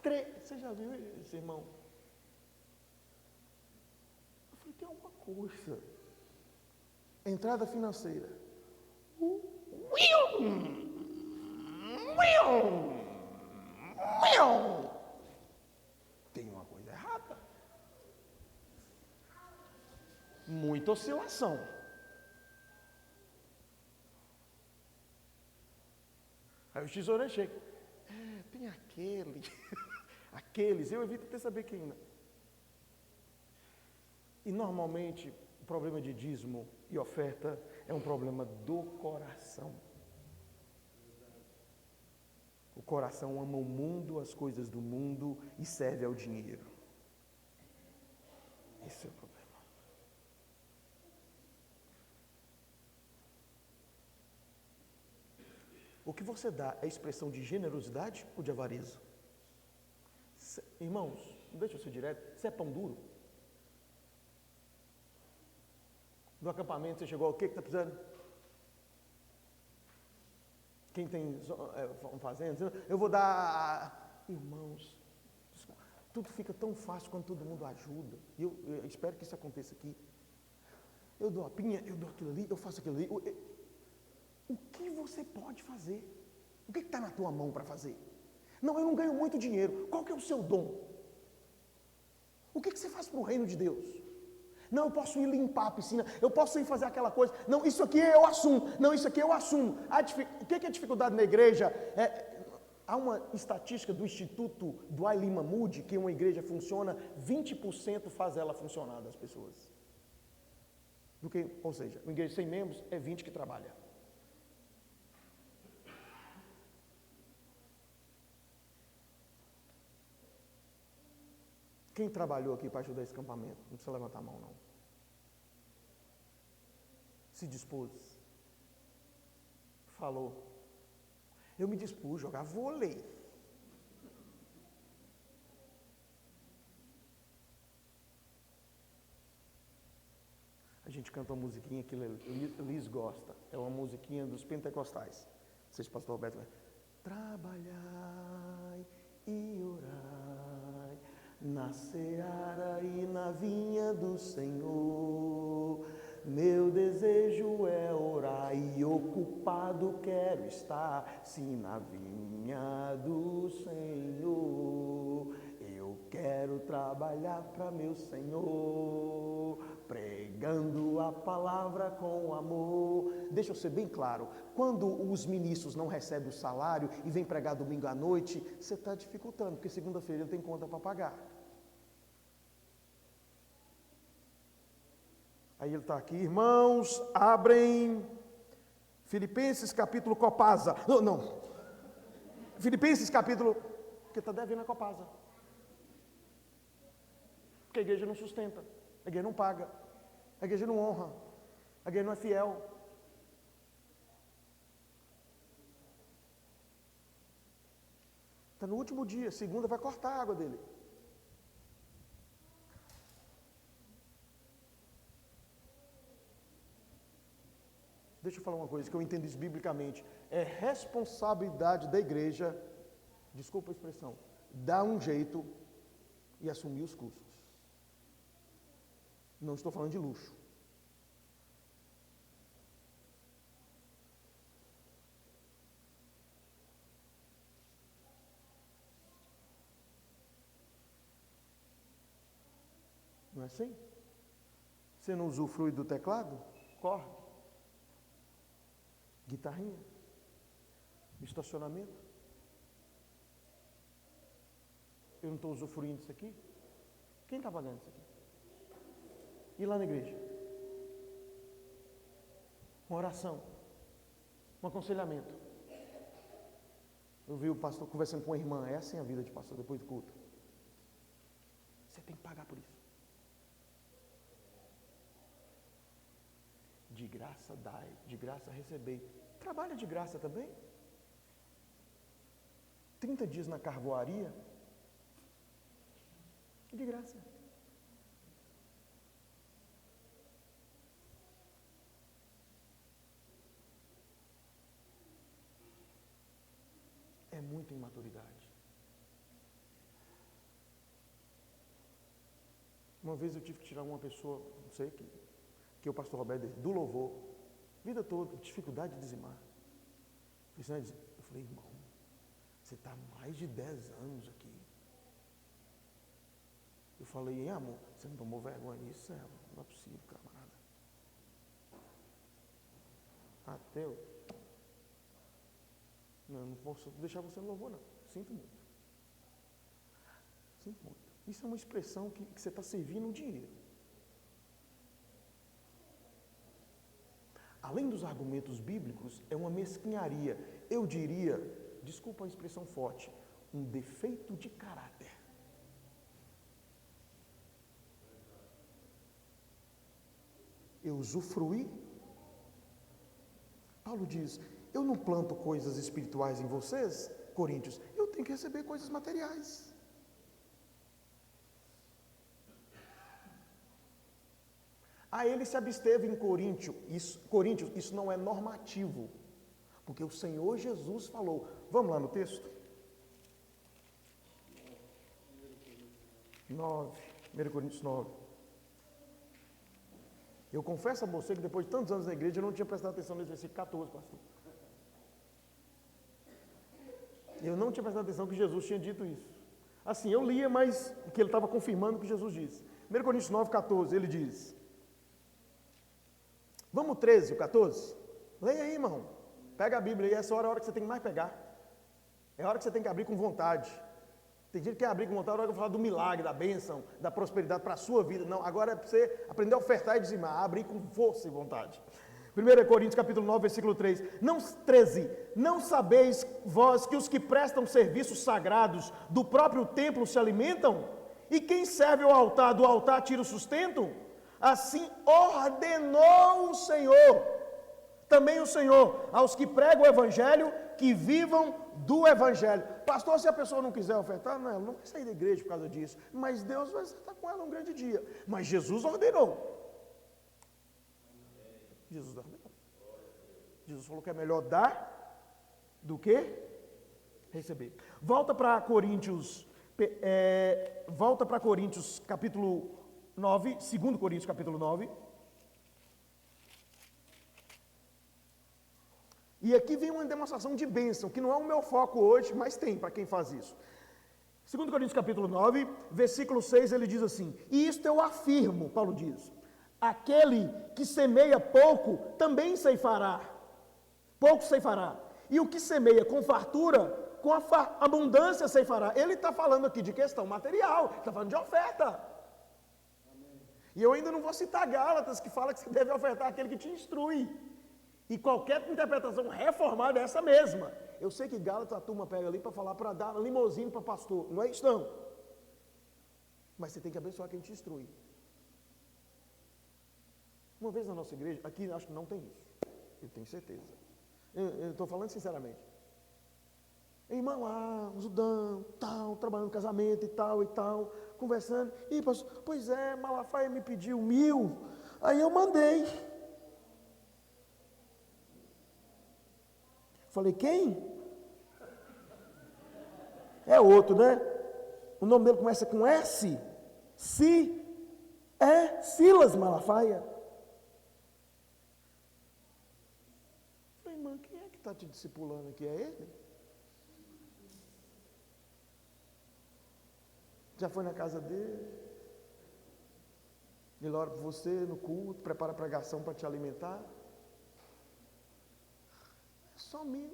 3. Você já viu esse irmão? Eu falei, tem alguma coisa. Entrada financeira. Tem uma coisa errada. Muita oscilação. Aí o tesoureiro chega. Tem aqueles, eu evito até saber quem não. E normalmente o problema de dízimo e oferta é um problema do coração. O coração ama o mundo, as coisas do mundo e serve ao dinheiro. Esse é o problema. O que você dá é expressão de generosidade ou de avareza? Irmãos, não deixa eu ser direto, você é pão duro? No acampamento você chegou, o que está precisando? Quem tem fazenda, eu vou dar... Irmãos, tudo fica tão fácil quando todo mundo ajuda. E eu espero que isso aconteça aqui. Eu dou a pinha, eu dou aquilo ali, eu faço aquilo ali. O que você pode fazer? O que está na tua mão para fazer? Não, eu não ganho muito dinheiro. Qual que é o seu dom? O que você faz para o reino de Deus? Não, eu posso ir limpar a piscina, eu posso ir fazer aquela coisa. Não, isso aqui eu assumo. Não, isso aqui eu assumo. O que é a dificuldade na igreja? Há uma estatística do Instituto Dwight Lyman Moody, que uma igreja funciona, 20% faz ela funcionar das pessoas. Ou seja, uma igreja sem membros é 20 que trabalha. Quem trabalhou aqui para ajudar esse acampamento? Não precisa levantar a mão, não. Se dispôs. Falou. Eu me dispus a jogar vôlei. A gente canta uma musiquinha que Liz gosta. É uma musiquinha dos pentecostais. Não sei se o pastor Roberto vai. Trabalhai e orai na seara e na vinha do Senhor. Meu desejo é orar e ocupado quero estar, sim, na vinha do Senhor. Eu quero trabalhar para meu Senhor, pregando a palavra com amor. Deixa eu ser bem claro, quando os ministros não recebem o salário e vêm pregar domingo à noite, você está dificultando, porque segunda-feira ele tem conta para pagar. Aí ele está aqui, irmãos, abrem Filipenses capítulo Copasa. Não. Filipenses capítulo, porque está devendo a Copasa. Porque a igreja não sustenta, a igreja não paga, a igreja não honra, a igreja não é fiel. Está no último dia, segunda vai cortar a água dele. Deixa eu falar uma coisa que eu entendo isso biblicamente. É responsabilidade da igreja, desculpa a expressão, dar um jeito e assumir os custos. Não estou falando de luxo. Não é assim? Você não usufrui do teclado? Corre. Guitarrinha. Estacionamento. Eu não estou usufruindo disso aqui? Quem está pagando isso aqui? E lá na igreja? Uma oração. Um aconselhamento. Eu vi o pastor conversando com a irmã. É assim a vida de pastor depois do culto. Você tem que pagar por isso. De graça dai, de graça recebei. Trabalha de graça também? 30 dias na carvoaria? De graça. É muita imaturidade. Uma vez eu tive que tirar uma pessoa, não sei, que o pastor Roberto do louvor, vida toda, dificuldade de dizimar. Eu falei, irmão, você está há mais de 10 anos aqui. Eu falei, amor, você não tomou vergonha nisso? Não é possível, camarada. Até eu. Não posso deixar você no louvor, não. Sinto muito. Sinto muito. Isso é uma expressão que você está servindo o dinheiro. Além dos argumentos bíblicos, é uma mesquinharia. Eu diria, desculpa a expressão forte, um defeito de caráter. Eu usufruí. Paulo diz, eu não planto coisas espirituais em vocês, Coríntios, eu tenho que receber coisas materiais. Ele se absteve em Coríntios, isso não é normativo, porque o Senhor Jesus falou. Vamos lá no texto? 1 Coríntios 9. Eu confesso a você que depois de tantos anos na igreja, eu não tinha prestado atenção nesse versículo 14, pastor. Eu não tinha prestado atenção que Jesus tinha dito isso. Assim, eu lia, mas que ele estava confirmando o que Jesus disse. 1 Coríntios 9, 14, ele diz. Vamos 13, o 14? Leia aí, irmão. Pega a Bíblia aí, essa hora é a hora que você tem que mais pegar. É a hora que você tem que abrir com vontade. Tem gente que quer abrir com vontade, na hora que eu falar do milagre, da bênção, da prosperidade para a sua vida. Não, agora é para você aprender a ofertar e dizimar, abrir com força e vontade. 1 Coríntios capítulo 9, versículo 3. 13. Não sabeis vós que os que prestam serviços sagrados do próprio templo se alimentam? E quem serve ao altar, do altar tira o sustento? Assim ordenou o Senhor. Também o Senhor, aos que pregam o Evangelho, que vivam do Evangelho. Pastor, se a pessoa não quiser ofertar, não, ela não vai sair da igreja por causa disso. Mas Deus vai estar com ela um grande dia. Mas Jesus ordenou. Jesus ordenou. Jesus falou que é melhor dar do que receber. Volta para Coríntios, capítulo 9, 2 Coríntios capítulo 9. E aqui vem uma demonstração de bênção, que não é o meu foco hoje, mas tem para quem faz isso. 2 Coríntios capítulo 9, versículo 6, ele diz assim: e isto eu afirmo, Paulo diz, aquele que semeia pouco, também ceifará. Pouco ceifará. E o que semeia com fartura, com a abundância ceifará. Ele está falando aqui de questão material, está falando de oferta. Amém. E eu ainda não vou citar Gálatas, que fala que você deve ofertar aquele que te instrui. E qualquer interpretação reformada é essa mesma. Eu sei que Gálatas a turma pega ali para falar, para dar limousine para pastor. Não é isso não. Mas você tem que abençoar quem te instrui. Uma vez na nossa igreja, aqui acho que não tem isso. Eu tenho certeza. Eu estou falando sinceramente. Irmão lá, Judão, tal, trabalhando no casamento e tal, conversando. E pastor, pois é, Malafaia me pediu 1.000. Aí eu mandei. Falei, quem? É outro, né? O nome dele começa com S. Silas Malafaia. Falei, irmão, quem é que está te discipulando aqui? É ele? Já foi na casa dele? Ele ora por você no culto, prepara a pregação para te alimentar? Só mim.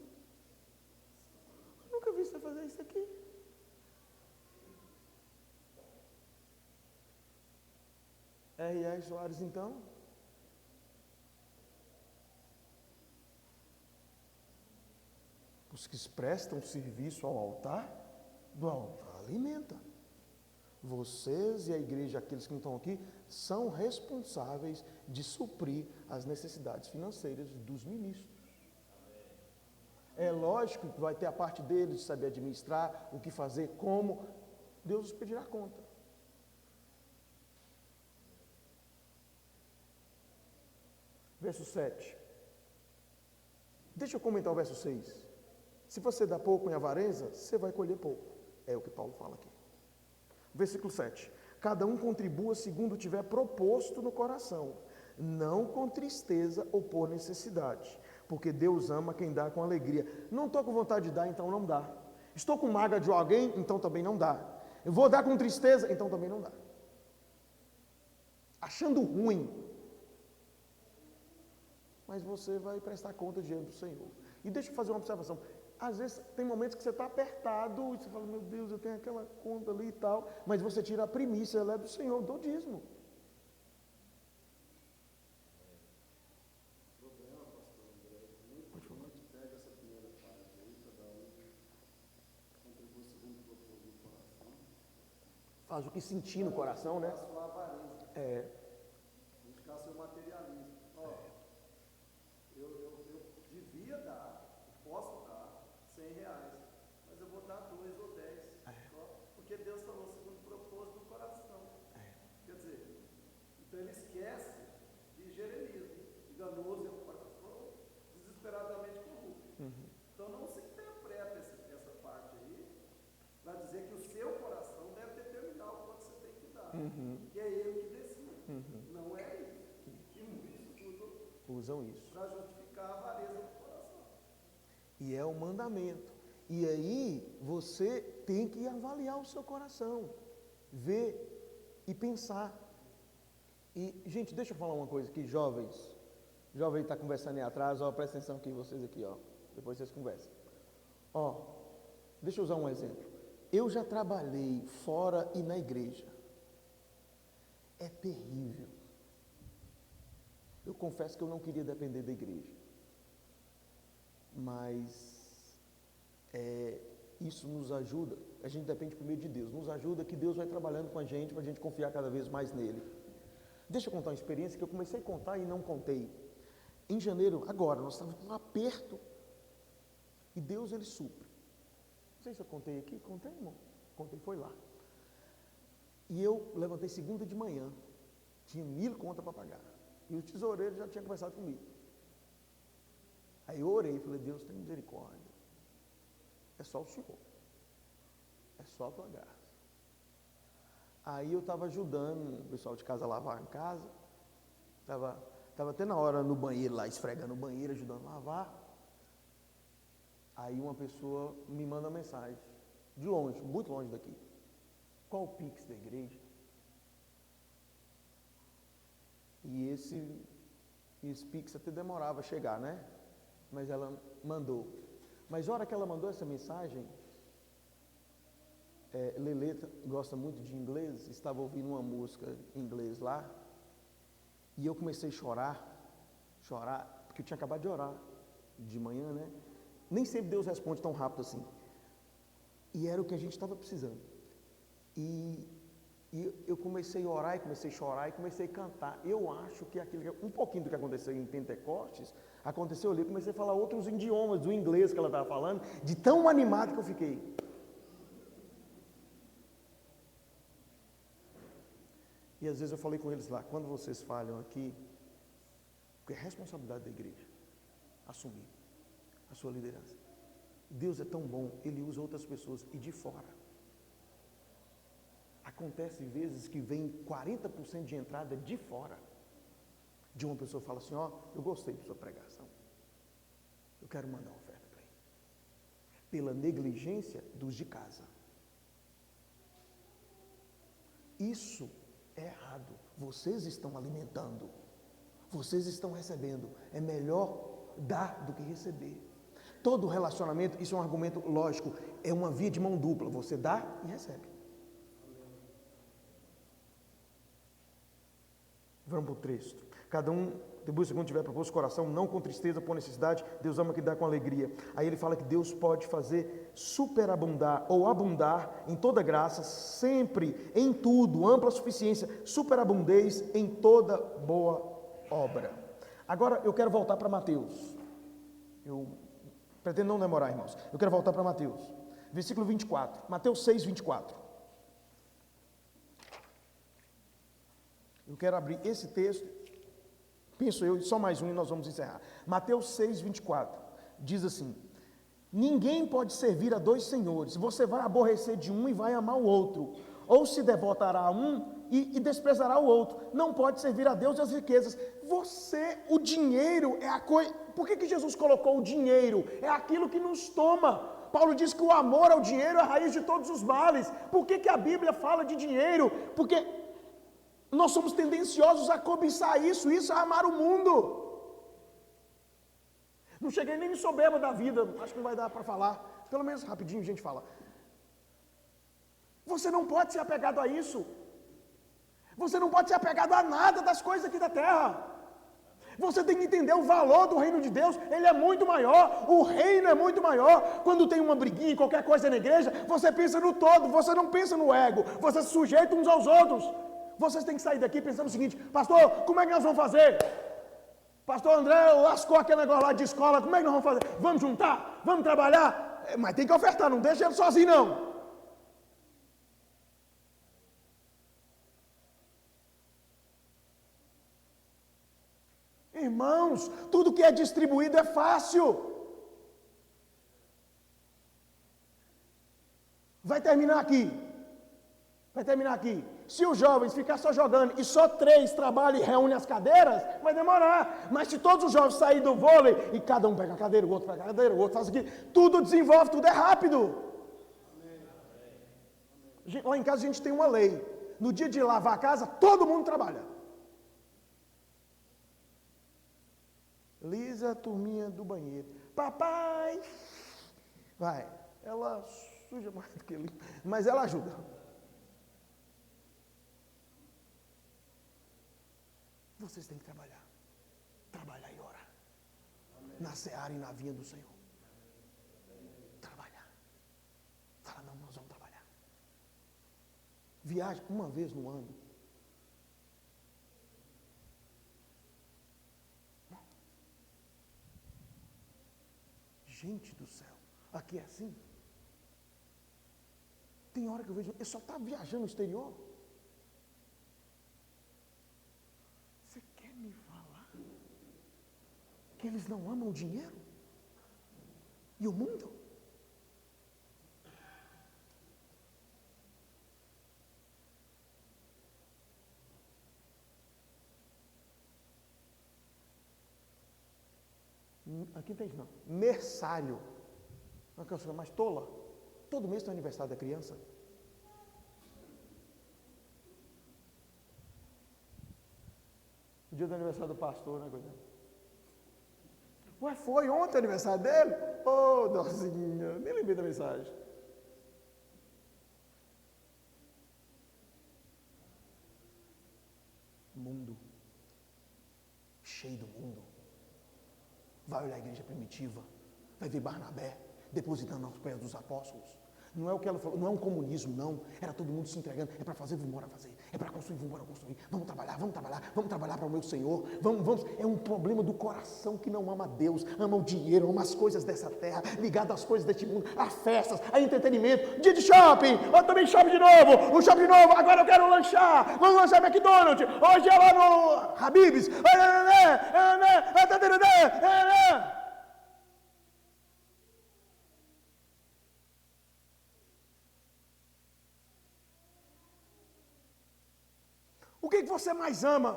Eu nunca vi você fazer isso aqui. R.R. Soares, então? Os que prestam serviço ao altar, do altar alimenta. Vocês e a igreja, aqueles que não estão aqui, são responsáveis de suprir as necessidades financeiras dos ministros. É lógico que vai ter a parte deles de saber administrar, o que fazer, como. Deus os pedirá conta. Verso 7. Deixa eu comentar o verso 6. Se você dá pouco em avareza, você vai colher pouco. É o que Paulo fala aqui. Versículo 7. Cada um contribua segundo tiver proposto no coração, não com tristeza ou por necessidade, porque Deus ama quem dá com alegria. Não estou com vontade de dar, então não dá. Estou com mágoa de alguém, então também não dá. Eu vou dar com tristeza, então também não dá. Achando ruim. Mas você vai prestar conta diante do Senhor. E deixa eu fazer uma observação. Às vezes tem momentos que você está apertado, e você fala, meu Deus, eu tenho aquela conta ali e tal, mas você tira a primícia, ela é do Senhor, do dízimo. Faz o que sentir no coração, né? Buscar seu materialismo. Eu devia dar, posso dar R$100, mas eu vou dar 2 ou 10. Porque Deus falou segundo o propósito do coração. Quer dizer, então ele esquece de Jeremias, enganoso é o coração, desesperadamente corrupto. Então não se interpreta essa parte aí para dizer que o seu coração deve determinar o quanto você tem que dar. Que é ele que decide. Não é isso. E muitos usam isso para justificar a avareza do coração. e é o mandamento. E aí você tem que avaliar o seu coração, ver e pensar. E, gente, deixa eu falar uma coisa aqui, jovens. Jovem está conversando aí atrás, ó, presta atenção aqui, vocês aqui, ó. Depois vocês conversam. Ó, deixa eu usar um exemplo. Eu já trabalhei fora e na igreja. É terrível. Eu confesso que eu não queria depender da igreja. Mas isso nos ajuda, a gente depende primeiro de Deus, nos ajuda que Deus vai trabalhando com a gente, para a gente confiar cada vez mais nele. Deixa eu contar uma experiência que eu comecei a contar e não contei. Em janeiro, agora, nós estávamos com um aperto, e Deus, ele supre. Não sei se eu contei aqui, contei, irmão? Contei, foi lá. E eu levantei segunda de manhã, tinha 1.000 contas para pagar, e o tesoureiro já tinha conversado comigo. Aí eu orei e falei, Deus, tem misericórdia. É só o Senhor. É só a tua graça. Aí eu estava ajudando o pessoal de casa a lavar em casa. Estava até na hora no banheiro lá, esfregando o banheiro, ajudando a lavar. Aí uma pessoa me manda uma mensagem, de longe, muito longe daqui. Qual o Pix da igreja? E esse Pix até demorava a chegar, né? Mas ela mandou. Mas a hora que ela mandou essa mensagem, Lelê gosta muito de inglês, estava ouvindo uma música em inglês lá, e eu comecei a chorar, porque eu tinha acabado de orar, de manhã, né? Nem sempre Deus responde tão rápido assim. E era o que a gente estava precisando. E eu comecei a orar, e comecei a chorar, e comecei a cantar. Eu acho que um pouquinho do que aconteceu em Pentecostes, aconteceu ali, eu comecei a falar outros idiomas do inglês que ela estava falando, de tão animado que eu fiquei. E às vezes eu falei com eles lá, quando vocês falham aqui, porque é responsabilidade da igreja, assumir a sua liderança. Deus é tão bom, Ele usa outras pessoas e de fora. Acontece vezes que vem 40% de entrada de fora. De uma pessoa fala assim, ó, eu gostei de sua pregação. Eu quero mandar uma oferta para ele. Pela negligência dos de casa. Isso é errado. Vocês estão alimentando. Vocês estão recebendo. É melhor dar do que receber. Todo relacionamento, isso é um argumento lógico, é uma via de mão dupla. Você dá e recebe. Vamos para o texto. Cada um, depois segundo tiver proposto o coração, não com tristeza, por necessidade, Deus ama que dá com alegria. Aí ele fala que Deus pode fazer superabundar ou abundar em toda graça, sempre, em tudo, ampla suficiência, superabundez em toda boa obra. Agora eu quero voltar para Mateus. Eu pretendo não demorar, irmãos. Eu quero voltar para Mateus. Versículo 24. Mateus 6, 24. Eu quero abrir esse texto, penso eu, só mais um e nós vamos encerrar. Mateus 6, 24, diz assim, ninguém pode servir a dois senhores, você vai aborrecer de um e vai amar o outro, ou se devotará a um e desprezará o outro, não pode servir a Deus e as riquezas. O dinheiro é a coisa, por que Jesus colocou o dinheiro? É aquilo que nos toma. Paulo diz que o amor ao dinheiro é a raiz de todos os males. Por que a Bíblia fala de dinheiro? Porque nós somos tendenciosos a cobiçar isso é amar o mundo. Não cheguei nem me soberba da vida, acho que não vai dar para falar, pelo menos rapidinho a gente fala. Você não pode ser apegado a isso. Você não pode ser apegado a nada das coisas aqui da terra. Você tem que entender o valor do reino de Deus, ele é muito maior, o reino é muito maior. Quando tem uma briguinha, qualquer coisa na igreja, você pensa no todo, você não pensa no ego, você se sujeita uns aos outros. Vocês têm que sair daqui pensando o seguinte, pastor, como é que nós vamos fazer? Pastor André lascou aquele negócio lá de escola, como é que nós vamos fazer? Vamos juntar? Vamos trabalhar? Mas tem que ofertar, não deixa ele sozinho não. Irmãos, tudo que é distribuído é fácil. Vai terminar aqui. Se os jovens ficar só jogando e só 3 trabalham e reúnem as cadeiras, vai demorar. Mas se todos os jovens saírem do vôlei e cada um pega a cadeira, o outro pega a cadeira, o outro faz aquilo, tudo desenvolve, tudo é rápido. Lá em casa a gente tem uma lei. No dia de lavar a casa, todo mundo trabalha. Lisa, turminha do banheiro. Papai, vai. Ela suja mais do que limpa, mas ela ajuda. Vocês têm que trabalhar. Trabalhar e orar. Na seara e na vinha do Senhor. Trabalhar. Fala, não, nós vamos trabalhar. Viaja uma vez no ano. Gente do céu, aqui é assim? Tem hora que eu vejo, ele só está viajando no exterior. Você quer me falar que eles não amam o dinheiro? E o mundo? Aqui tem isso não. Mersário. Uma coisa mais tola. Todo mês tem o aniversário da criança. O dia do aniversário do pastor, né, coisa? Ué, foi ontem o aniversário dele? Ô, dorzinha, nem lembrei da mensagem. Mundo. Cheio do mundo. Vai olhar a igreja primitiva, vai ver Barnabé depositando aos pés dos apóstolos. Não é o que ela falou, não é um comunismo, não. Era todo mundo se entregando. É para fazer, vamos embora fazer. É para construir, vamos embora construir. Vamos trabalhar para o meu Senhor. Vamos. É um problema do coração que não ama Deus, ama o dinheiro, ama as coisas dessa terra, ligado às coisas deste mundo, a festas, a entretenimento, dia de shopping, ou também shopping de novo, um shopping de novo, agora eu quero lanchar, vamos lanchar McDonald's, hoje é lá no Habib's, O que você mais ama?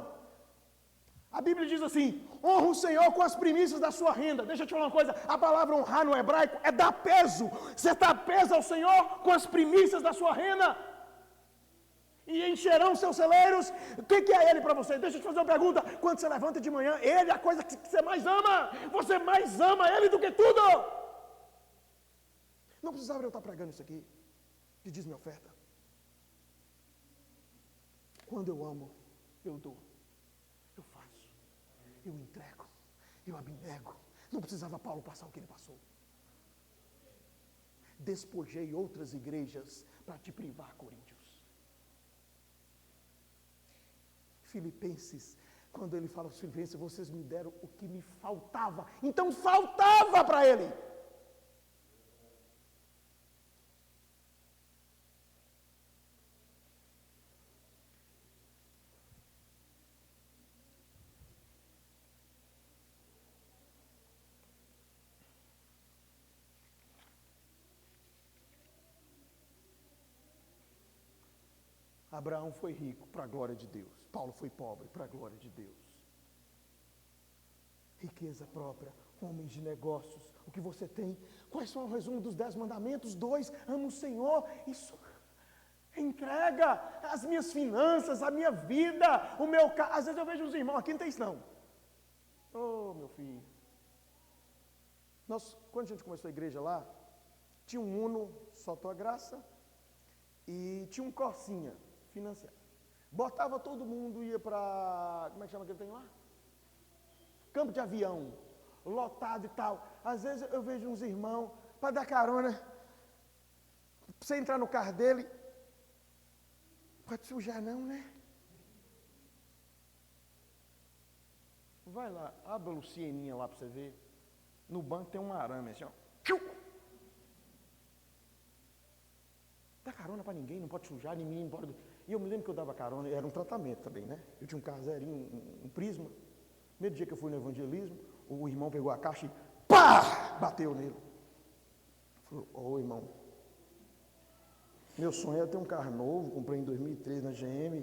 A Bíblia diz assim: honra o Senhor com as primícias da sua renda. Deixa eu te falar uma coisa: a palavra honrar no hebraico é dar peso. Você dá peso ao Senhor com as primícias da sua renda. E encherão seus celeiros. O que é Ele para você? Deixa eu te fazer uma pergunta. Quando você levanta de manhã, Ele é a coisa que você mais ama. Você mais ama Ele do que tudo. Não precisava eu estar pregando isso aqui. Que diz minha oferta. Quando eu amo, eu dou, eu faço, eu entrego, eu abnego. Não precisava Paulo passar o que ele passou. Despojei outras igrejas para te privar, Coríntios. Filipenses, quando ele fala aos Filipenses, vocês me deram o que me faltava. Então faltava para ele. Abraão foi rico para a glória de Deus. Paulo foi pobre para a glória de Deus. Riqueza própria, homens de negócios, o que você tem. Quais são o resumo dos 10 mandamentos? 2, ama o Senhor. Isso entrega as minhas finanças, a minha vida, o meu carro. Às vezes eu vejo os irmãos, aqui não tem isso não. Oh, meu filho. Quando a gente começou a igreja lá, tinha um Uno, só tua graça, e tinha um Corsinha financiado. Botava todo mundo, ia para, como é que chama aquele trem lá? Campo de avião, lotado e tal. Às vezes eu vejo uns irmãos, para dar carona, pra você entrar no carro dele, pode sujar não, né? Vai lá, abre a lucieninha lá para você ver. No banco tem um arame assim, ó. Dá carona para ninguém, não pode sujar, ninguém não pode. E eu me lembro que eu dava carona, era um tratamento também, né? Eu tinha um carro zerinho, um Prisma. Primeiro dia que eu fui no evangelismo, o irmão pegou a caixa e pá! Bateu nele. Falou, ô irmão, Meu sonho é ter um carro novo, comprei em 2003 na GM.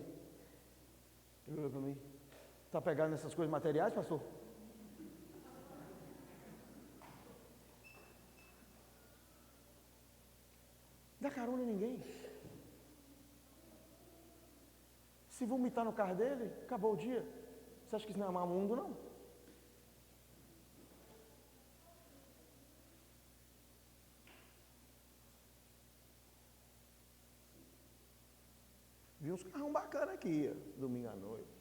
Ele olhou para mim, está pegando nessas coisas materiais, pastor? Dá carona em ninguém. Se vomitar no carro dele, acabou o dia. Você acha que isso não é amar o mundo, não? Vi uns carros bacanas aqui, domingo à noite.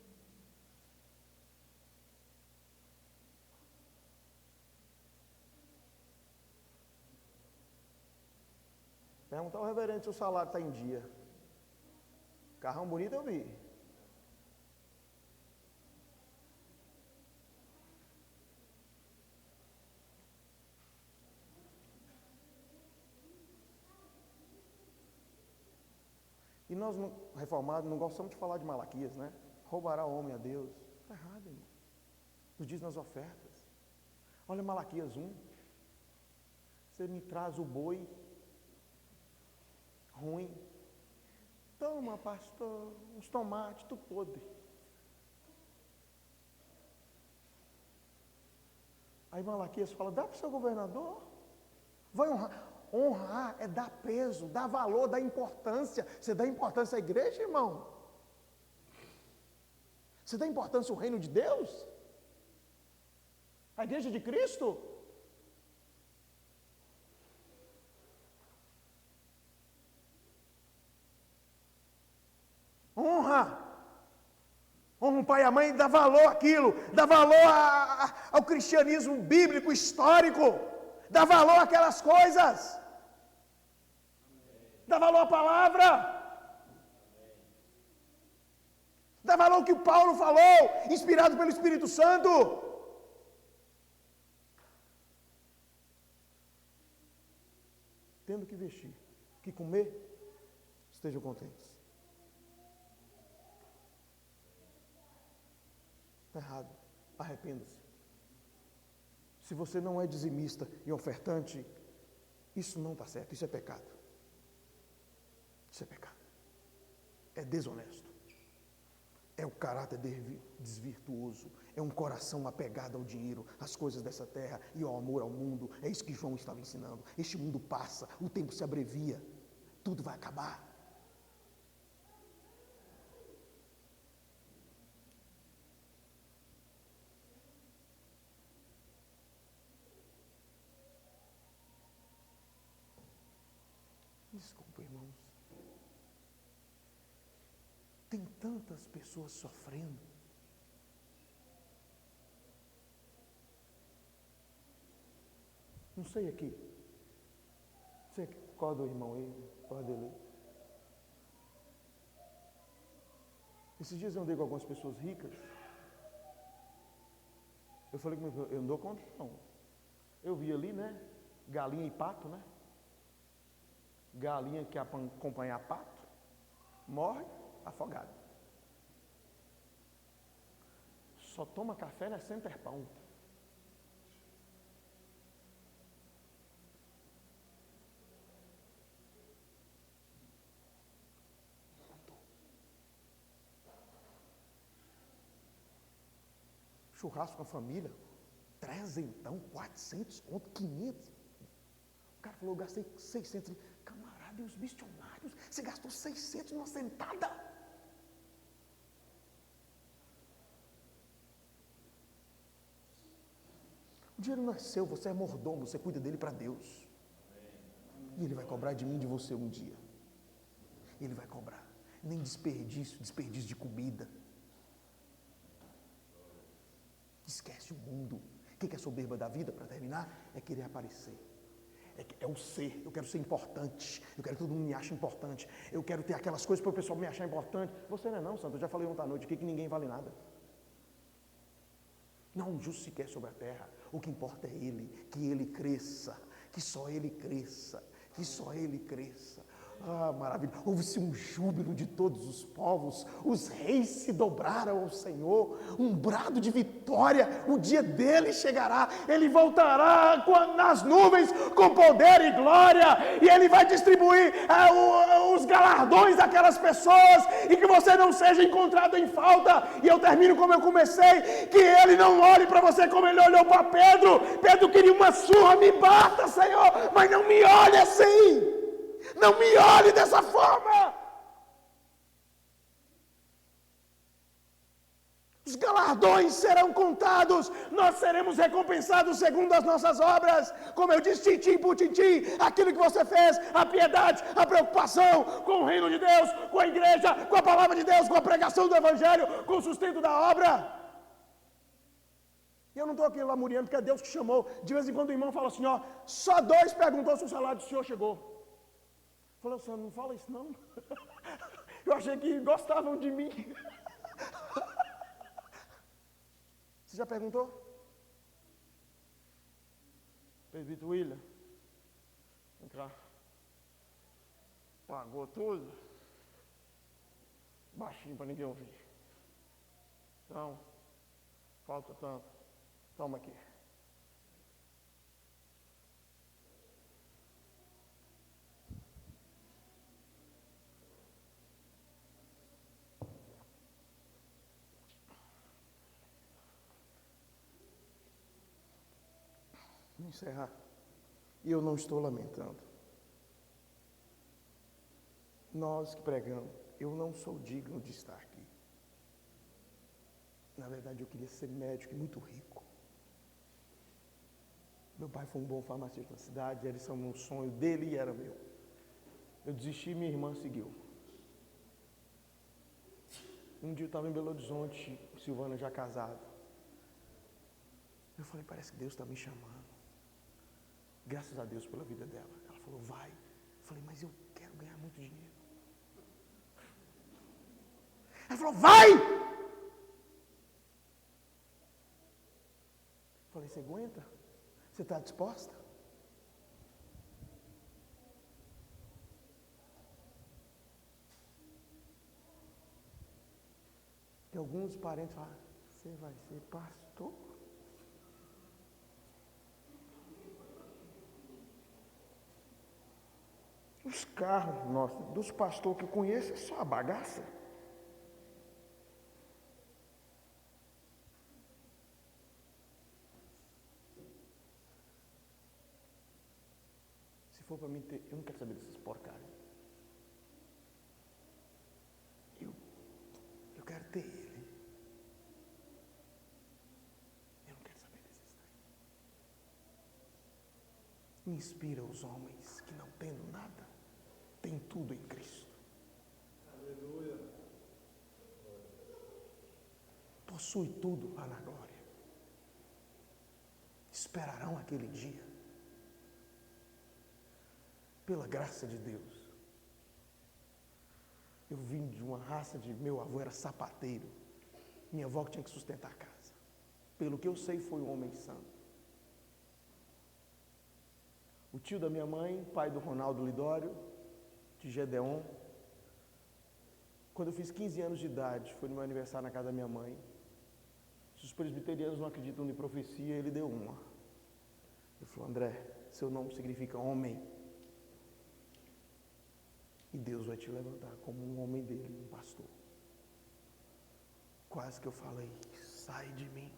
Perguntar ao reverendo se o salário está em dia. Carrão bonito eu vi. E nós, reformados, não gostamos de falar de Malaquias, né? Roubará o homem a Deus. Está errado, irmão. Nos diz nas ofertas. Olha Malaquias 1. Você me traz o boi ruim. Toma, pastor, uns tomates, tudo podre. Aí Malaquias fala, dá para o seu governador? Vai honrar. Honrar é dar peso, dar valor, dar importância. Você dá importância à igreja, irmão? Você dá importância ao reino de Deus? A igreja de Cristo? Honra. Honra o pai e a mãe, dá valor àquilo, dá valor ao cristianismo bíblico, histórico, dá valor àquelas coisas, dá valor à palavra, dá valor ao que Paulo falou, inspirado pelo Espírito Santo. Tendo que vestir, que comer, estejam contentes. Está errado, arrependa-se. Se você não é dizimista e ofertante, isso não está certo, isso é pecado. Isso é pecado. É desonesto. É o caráter desvirtuoso. É um coração apegado ao dinheiro, às coisas dessa terra e ao amor ao mundo. É isso que João estava ensinando. Este mundo passa, o tempo se abrevia, tudo vai acabar. Desculpa, irmãos. Tem tantas pessoas sofrendo. Não sei aqui. Você qual do irmão aí? Qual dele? Esses dias eu andei com algumas pessoas ricas. Eu falei comigo, eu não dou conta não. Eu vi ali, né? Galinha e pato, né? Galinha que acompanha pato, morre afogado. Só toma café na Centerpão. Churrasco com a família, 300, 400 conto, 500. O cara falou, eu gastei 600. Camarada, e os missionários? Você gastou 600 numa sentada? O dinheiro não é seu, você é mordomo, você cuida dele para Deus. E ele vai cobrar de mim e de você um dia. Ele vai cobrar. Nem desperdício de comida. Esquece o mundo. O que é soberba da vida, para terminar? É querer aparecer. É o ser. Eu quero ser importante. Eu quero que todo mundo me ache importante. Eu quero ter aquelas coisas para o pessoal me achar importante. Você não é não, santo. Eu já falei ontem à noite aqui que ninguém vale nada. Não, um justo sequer sobre a terra. O que importa é Ele. Que Ele cresça. Que só Ele cresça. Que só Ele cresça. Ah, maravilha. Houve-se um júbilo de todos os povos, os reis se dobraram ao Senhor, um brado de vitória, o dia dele chegará, ele voltará nas nuvens com poder e glória, e ele vai distribuir os galardões daquelas pessoas, e que você não seja encontrado em falta. E eu termino como eu comecei, que ele não olhe para você como ele olhou para Pedro. Pedro queria uma surra, me bata, Senhor, mas não me olhe assim. Não me olhe dessa forma. Os galardões serão contados, nós seremos recompensados segundo as nossas obras. Como eu disse, tintim por tintim, aquilo que você fez, a piedade, a preocupação com o reino de Deus, com a igreja, com a palavra de Deus, com a pregação do evangelho, com o sustento da obra. E eu não estou aqui lamuriando, porque é Deus que chamou. De vez em quando o irmão fala assim, ó, só 2 perguntou se o salário do senhor chegou. Eu falei, senhor, não fala isso não. Eu achei que gostavam de mim. Você já perguntou? Presbítero William, vem cá. Pagou tudo? Baixinho para ninguém ouvir. Não, falta tanto. Toma aqui. Vou encerrar. E eu não estou lamentando. Nós que pregamos, eu não sou digno de estar aqui. Na verdade, eu queria ser médico e muito rico. Meu pai foi um bom farmacêutico na cidade, eles são um sonho dele e era meu. Eu desisti e minha irmã seguiu. Um dia eu estava em Belo Horizonte, Silvana já casada. Eu falei, parece que Deus está me chamando. Graças a Deus pela vida dela. Ela falou, vai. Eu falei, mas eu quero ganhar muito dinheiro. Ela falou, vai! Eu falei, você aguenta? Você está disposta? E alguns parentes falam, você vai ser pastor? Os carros, nossa, dos pastores que eu conheço, é só a bagaça. Se for para mim ter, eu não quero saber dessas porcarias. Eu quero ter ele. Eu não quero saber desses trem. Inspira os homens que não tendo nada, tem tudo em Cristo. Aleluia. Possui tudo lá na glória. Esperarão aquele dia. Pela graça de Deus. Eu vim de uma raça de... Meu avô era sapateiro. Minha avó que tinha que sustentar a casa. Pelo que eu sei, foi um homem santo. O tio da minha mãe, pai do Ronaldo Lidório, de Gedeon. Quando eu fiz 15 anos de idade, foi no meu aniversário na casa da minha mãe. Se os presbiterianos não acreditam em profecia, ele deu uma. Ele falou, André, seu nome significa homem. E Deus vai te levantar como um homem dele, um pastor. Quase que eu falei, sai de mim.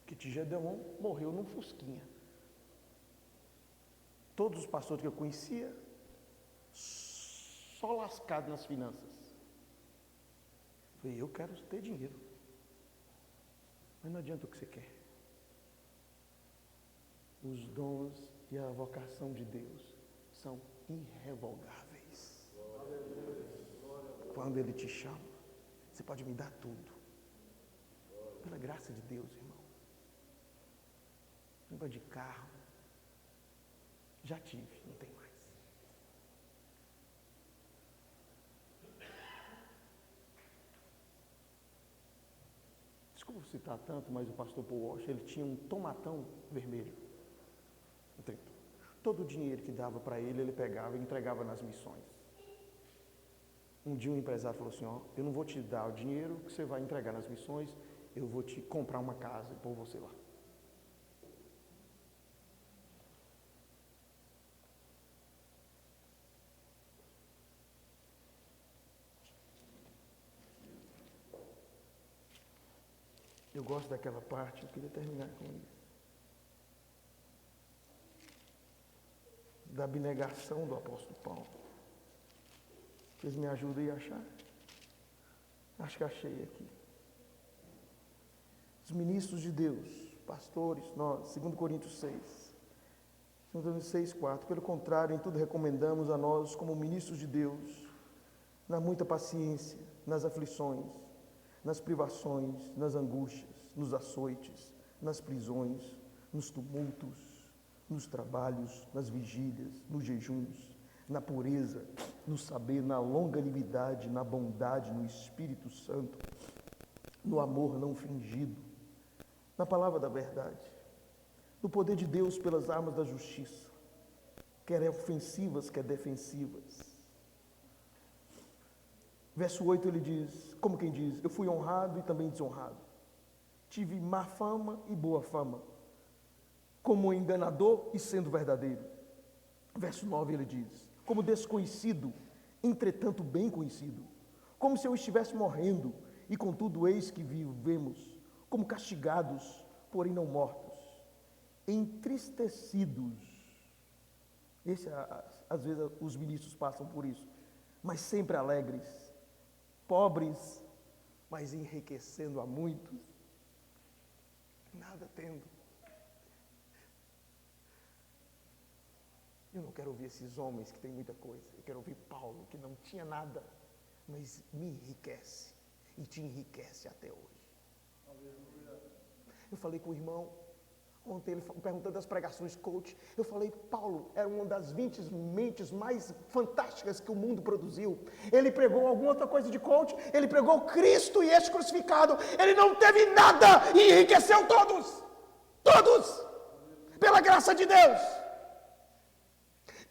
Porque Gedeon morreu num fusquinha. Todos os pastores que eu conhecia, só lascado nas finanças. Falei, eu quero ter dinheiro. Mas não adianta o que você quer. Os dons e a vocação de Deus são irrevogáveis. Quando Ele te chama, você pode me dar tudo. Pela graça de Deus, irmão. Negócio de carro. Já tive, não tem mais. Desculpa citar tanto, mas o pastor Paul Walsh, ele tinha um tomatão vermelho. Não tem. todo o dinheiro que dava para ele pegava e entregava nas missões. Um dia um empresário falou assim, ó, eu não vou te dar o dinheiro que você vai entregar nas missões, eu vou te comprar uma casa e pôr você lá. Eu gosto daquela parte, eu queria terminar com isso. Da abnegação do apóstolo Paulo. Vocês me ajudem a achar? Acho que achei aqui. Os ministros de Deus, pastores, nós, 2 Coríntios 6. 2 Coríntios 6, 4. Pelo contrário, em tudo recomendamos a nós, como ministros de Deus, na muita paciência, nas aflições, nas privações, nas angústias, nos açoites, nas prisões, nos tumultos, nos trabalhos, nas vigílias, nos jejuns, na pureza, no saber, na longanimidade, na bondade, no Espírito Santo, no amor não fingido, na palavra da verdade, no poder de Deus pelas armas da justiça, quer ofensivas, quer defensivas. Verso 8 ele diz, como quem diz, eu fui honrado e também desonrado. Tive má fama e boa fama, como enganador e sendo verdadeiro. Verso 9 ele diz, como desconhecido, entretanto bem conhecido, como se eu estivesse morrendo, e contudo eis que vivemos, como castigados, porém não mortos, entristecidos. Às vezes os ministros passam por isso, mas sempre alegres, pobres, mas enriquecendo a muitos, nada tendo. Eu não quero ouvir esses homens que têm muita coisa. Eu quero ouvir Paulo, que não tinha nada, mas me enriquece e te enriquece até hoje. Eu falei com o irmão, ontem ele perguntando das pregações coach, eu falei, Paulo era uma das 20 mentes mais fantásticas que o mundo produziu. Ele pregou alguma outra coisa de coach, ele pregou Cristo e este crucificado, ele não teve nada e enriqueceu todos, pela graça de Deus.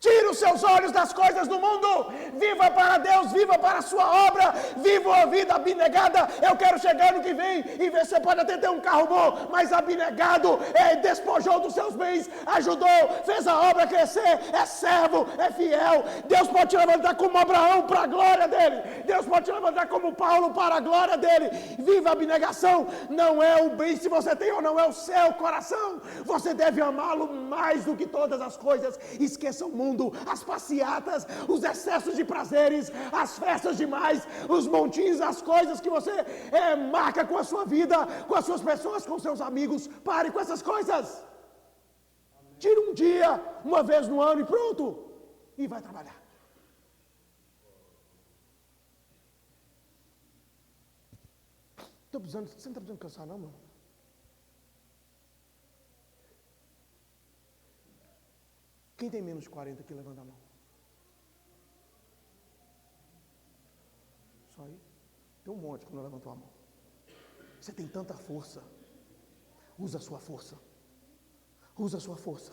Tire os seus olhos das coisas do mundo, viva para Deus, viva para a sua obra, viva a vida abnegada. Eu quero chegar no que vem e ver, você pode até ter um carro bom, mas abnegado, despojou dos seus bens, ajudou, fez a obra crescer, é servo, é fiel. Deus pode te levantar como Abraão para a glória dele, Deus pode te levantar como Paulo para a glória dele. Viva a abnegação, não é o bem se você tem ou não, é o seu coração. Você deve amá-lo mais do que todas as coisas. Esqueça o mundo, as passeatas, os excessos de prazeres, as festas demais, os montinhos, as coisas que você marca com a sua vida, com as suas pessoas, com seus amigos. Pare com essas coisas. Tire um dia, uma vez no ano e pronto, e vai trabalhar. Você não está precisando cansar não, meu? Quem tem menos de 40 aqui, levanta a mão. Só aí? Tem um monte que não levantou a mão. Você tem tanta força. Usa a sua força. Usa a sua força.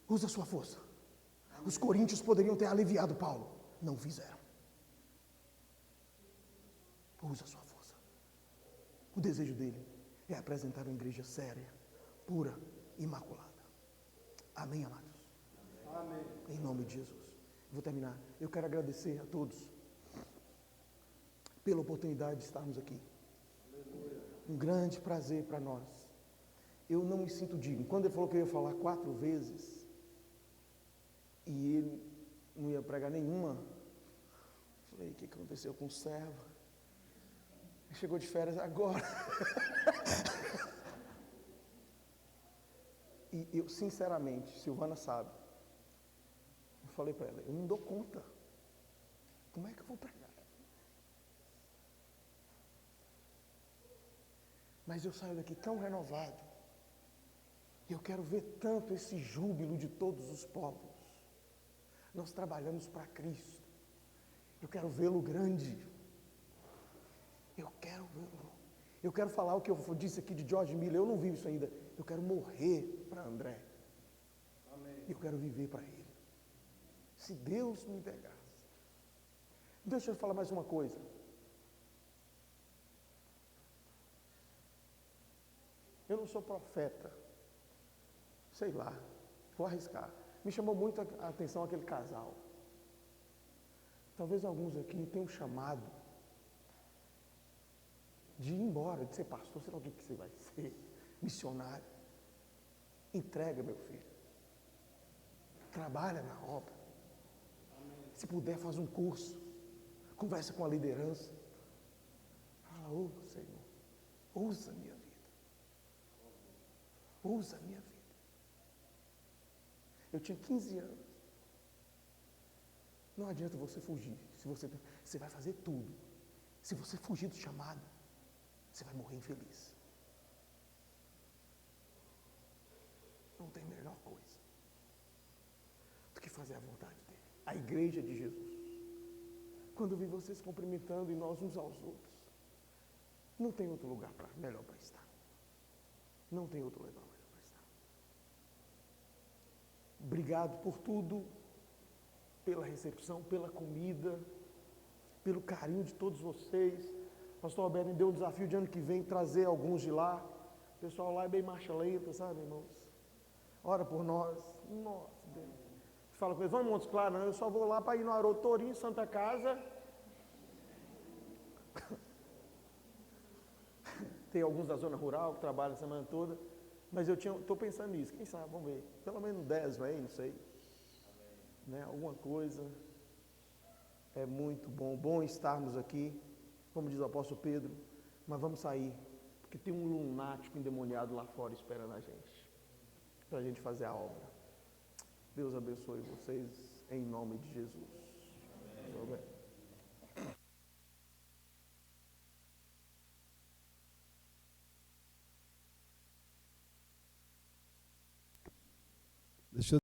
Usa a sua força. Os coríntios poderiam ter aliviado Paulo. Não fizeram. Usa a sua força. O desejo dele é apresentar uma igreja séria, pura, imaculada. Amém, amados? Amém. Em nome de Jesus. Vou terminar. Eu quero agradecer a todos pela oportunidade de estarmos aqui. Aleluia. Um grande prazer para nós. Eu não me sinto digno. Quando ele falou que eu ia falar 4 vezes e ele não ia pregar nenhuma, eu falei, o que aconteceu com o servo? Ele chegou de férias agora. E eu, sinceramente, Silvana sabe, eu falei para ela, eu não dou conta. Como é que eu vou pregar? Mas eu saio daqui tão renovado. Eu quero ver tanto esse júbilo de todos os povos. Nós trabalhamos para Cristo. Eu quero vê-lo grande. Eu quero vê-lo. Eu quero falar o que eu disse aqui de George Miller, eu não vi isso ainda. Eu quero morrer para André. e eu quero viver para Ele. Se Deus me der graça. Deixa eu falar mais uma coisa. Eu não sou profeta. Sei lá, vou arriscar. Me chamou muito a atenção aquele casal. Talvez alguns aqui tenham chamado de ir embora, de ser pastor, sei lá o que você vai ser, missionário. Entrega, meu filho. Trabalha na obra. Se puder, faz um curso. Conversa com a liderança. Fala, ô Senhor, usa a minha vida. Usa a minha vida. Eu tinha 15 anos. Não adianta você fugir. Você vai fazer tudo. Se você fugir do chamado, você vai morrer infeliz. Não tem melhor coisa do que fazer a vontade dele. A igreja de Jesus. Quando eu vi vocês cumprimentando e nós uns aos outros, não tem outro lugar melhor para estar. Não tem outro lugar melhor para estar. Obrigado por tudo, pela recepção, pela comida, pelo carinho de todos vocês. O pastor Alberto me deu um desafio de ano que vem trazer alguns de lá. O pessoal lá é bem marcha lenta, sabe, irmãos? Ora por nós. Nossa, Deus. Fala com eles, vamos em Montes Claros? Não, eu só vou lá para ir no Haroldo Torinho, Santa Casa. Tem alguns da zona rural que trabalham a semana toda. Mas eu estou pensando nisso. Quem sabe, vamos ver. Pelo menos 10, vai, não sei. Né? Alguma coisa. É muito bom. Bom estarmos aqui, como diz o apóstolo Pedro. Mas vamos sair. Porque tem um lunático endemoniado lá fora esperando a gente. Para a gente fazer a obra. Deus abençoe vocês em nome de Jesus. Amém. Deixa eu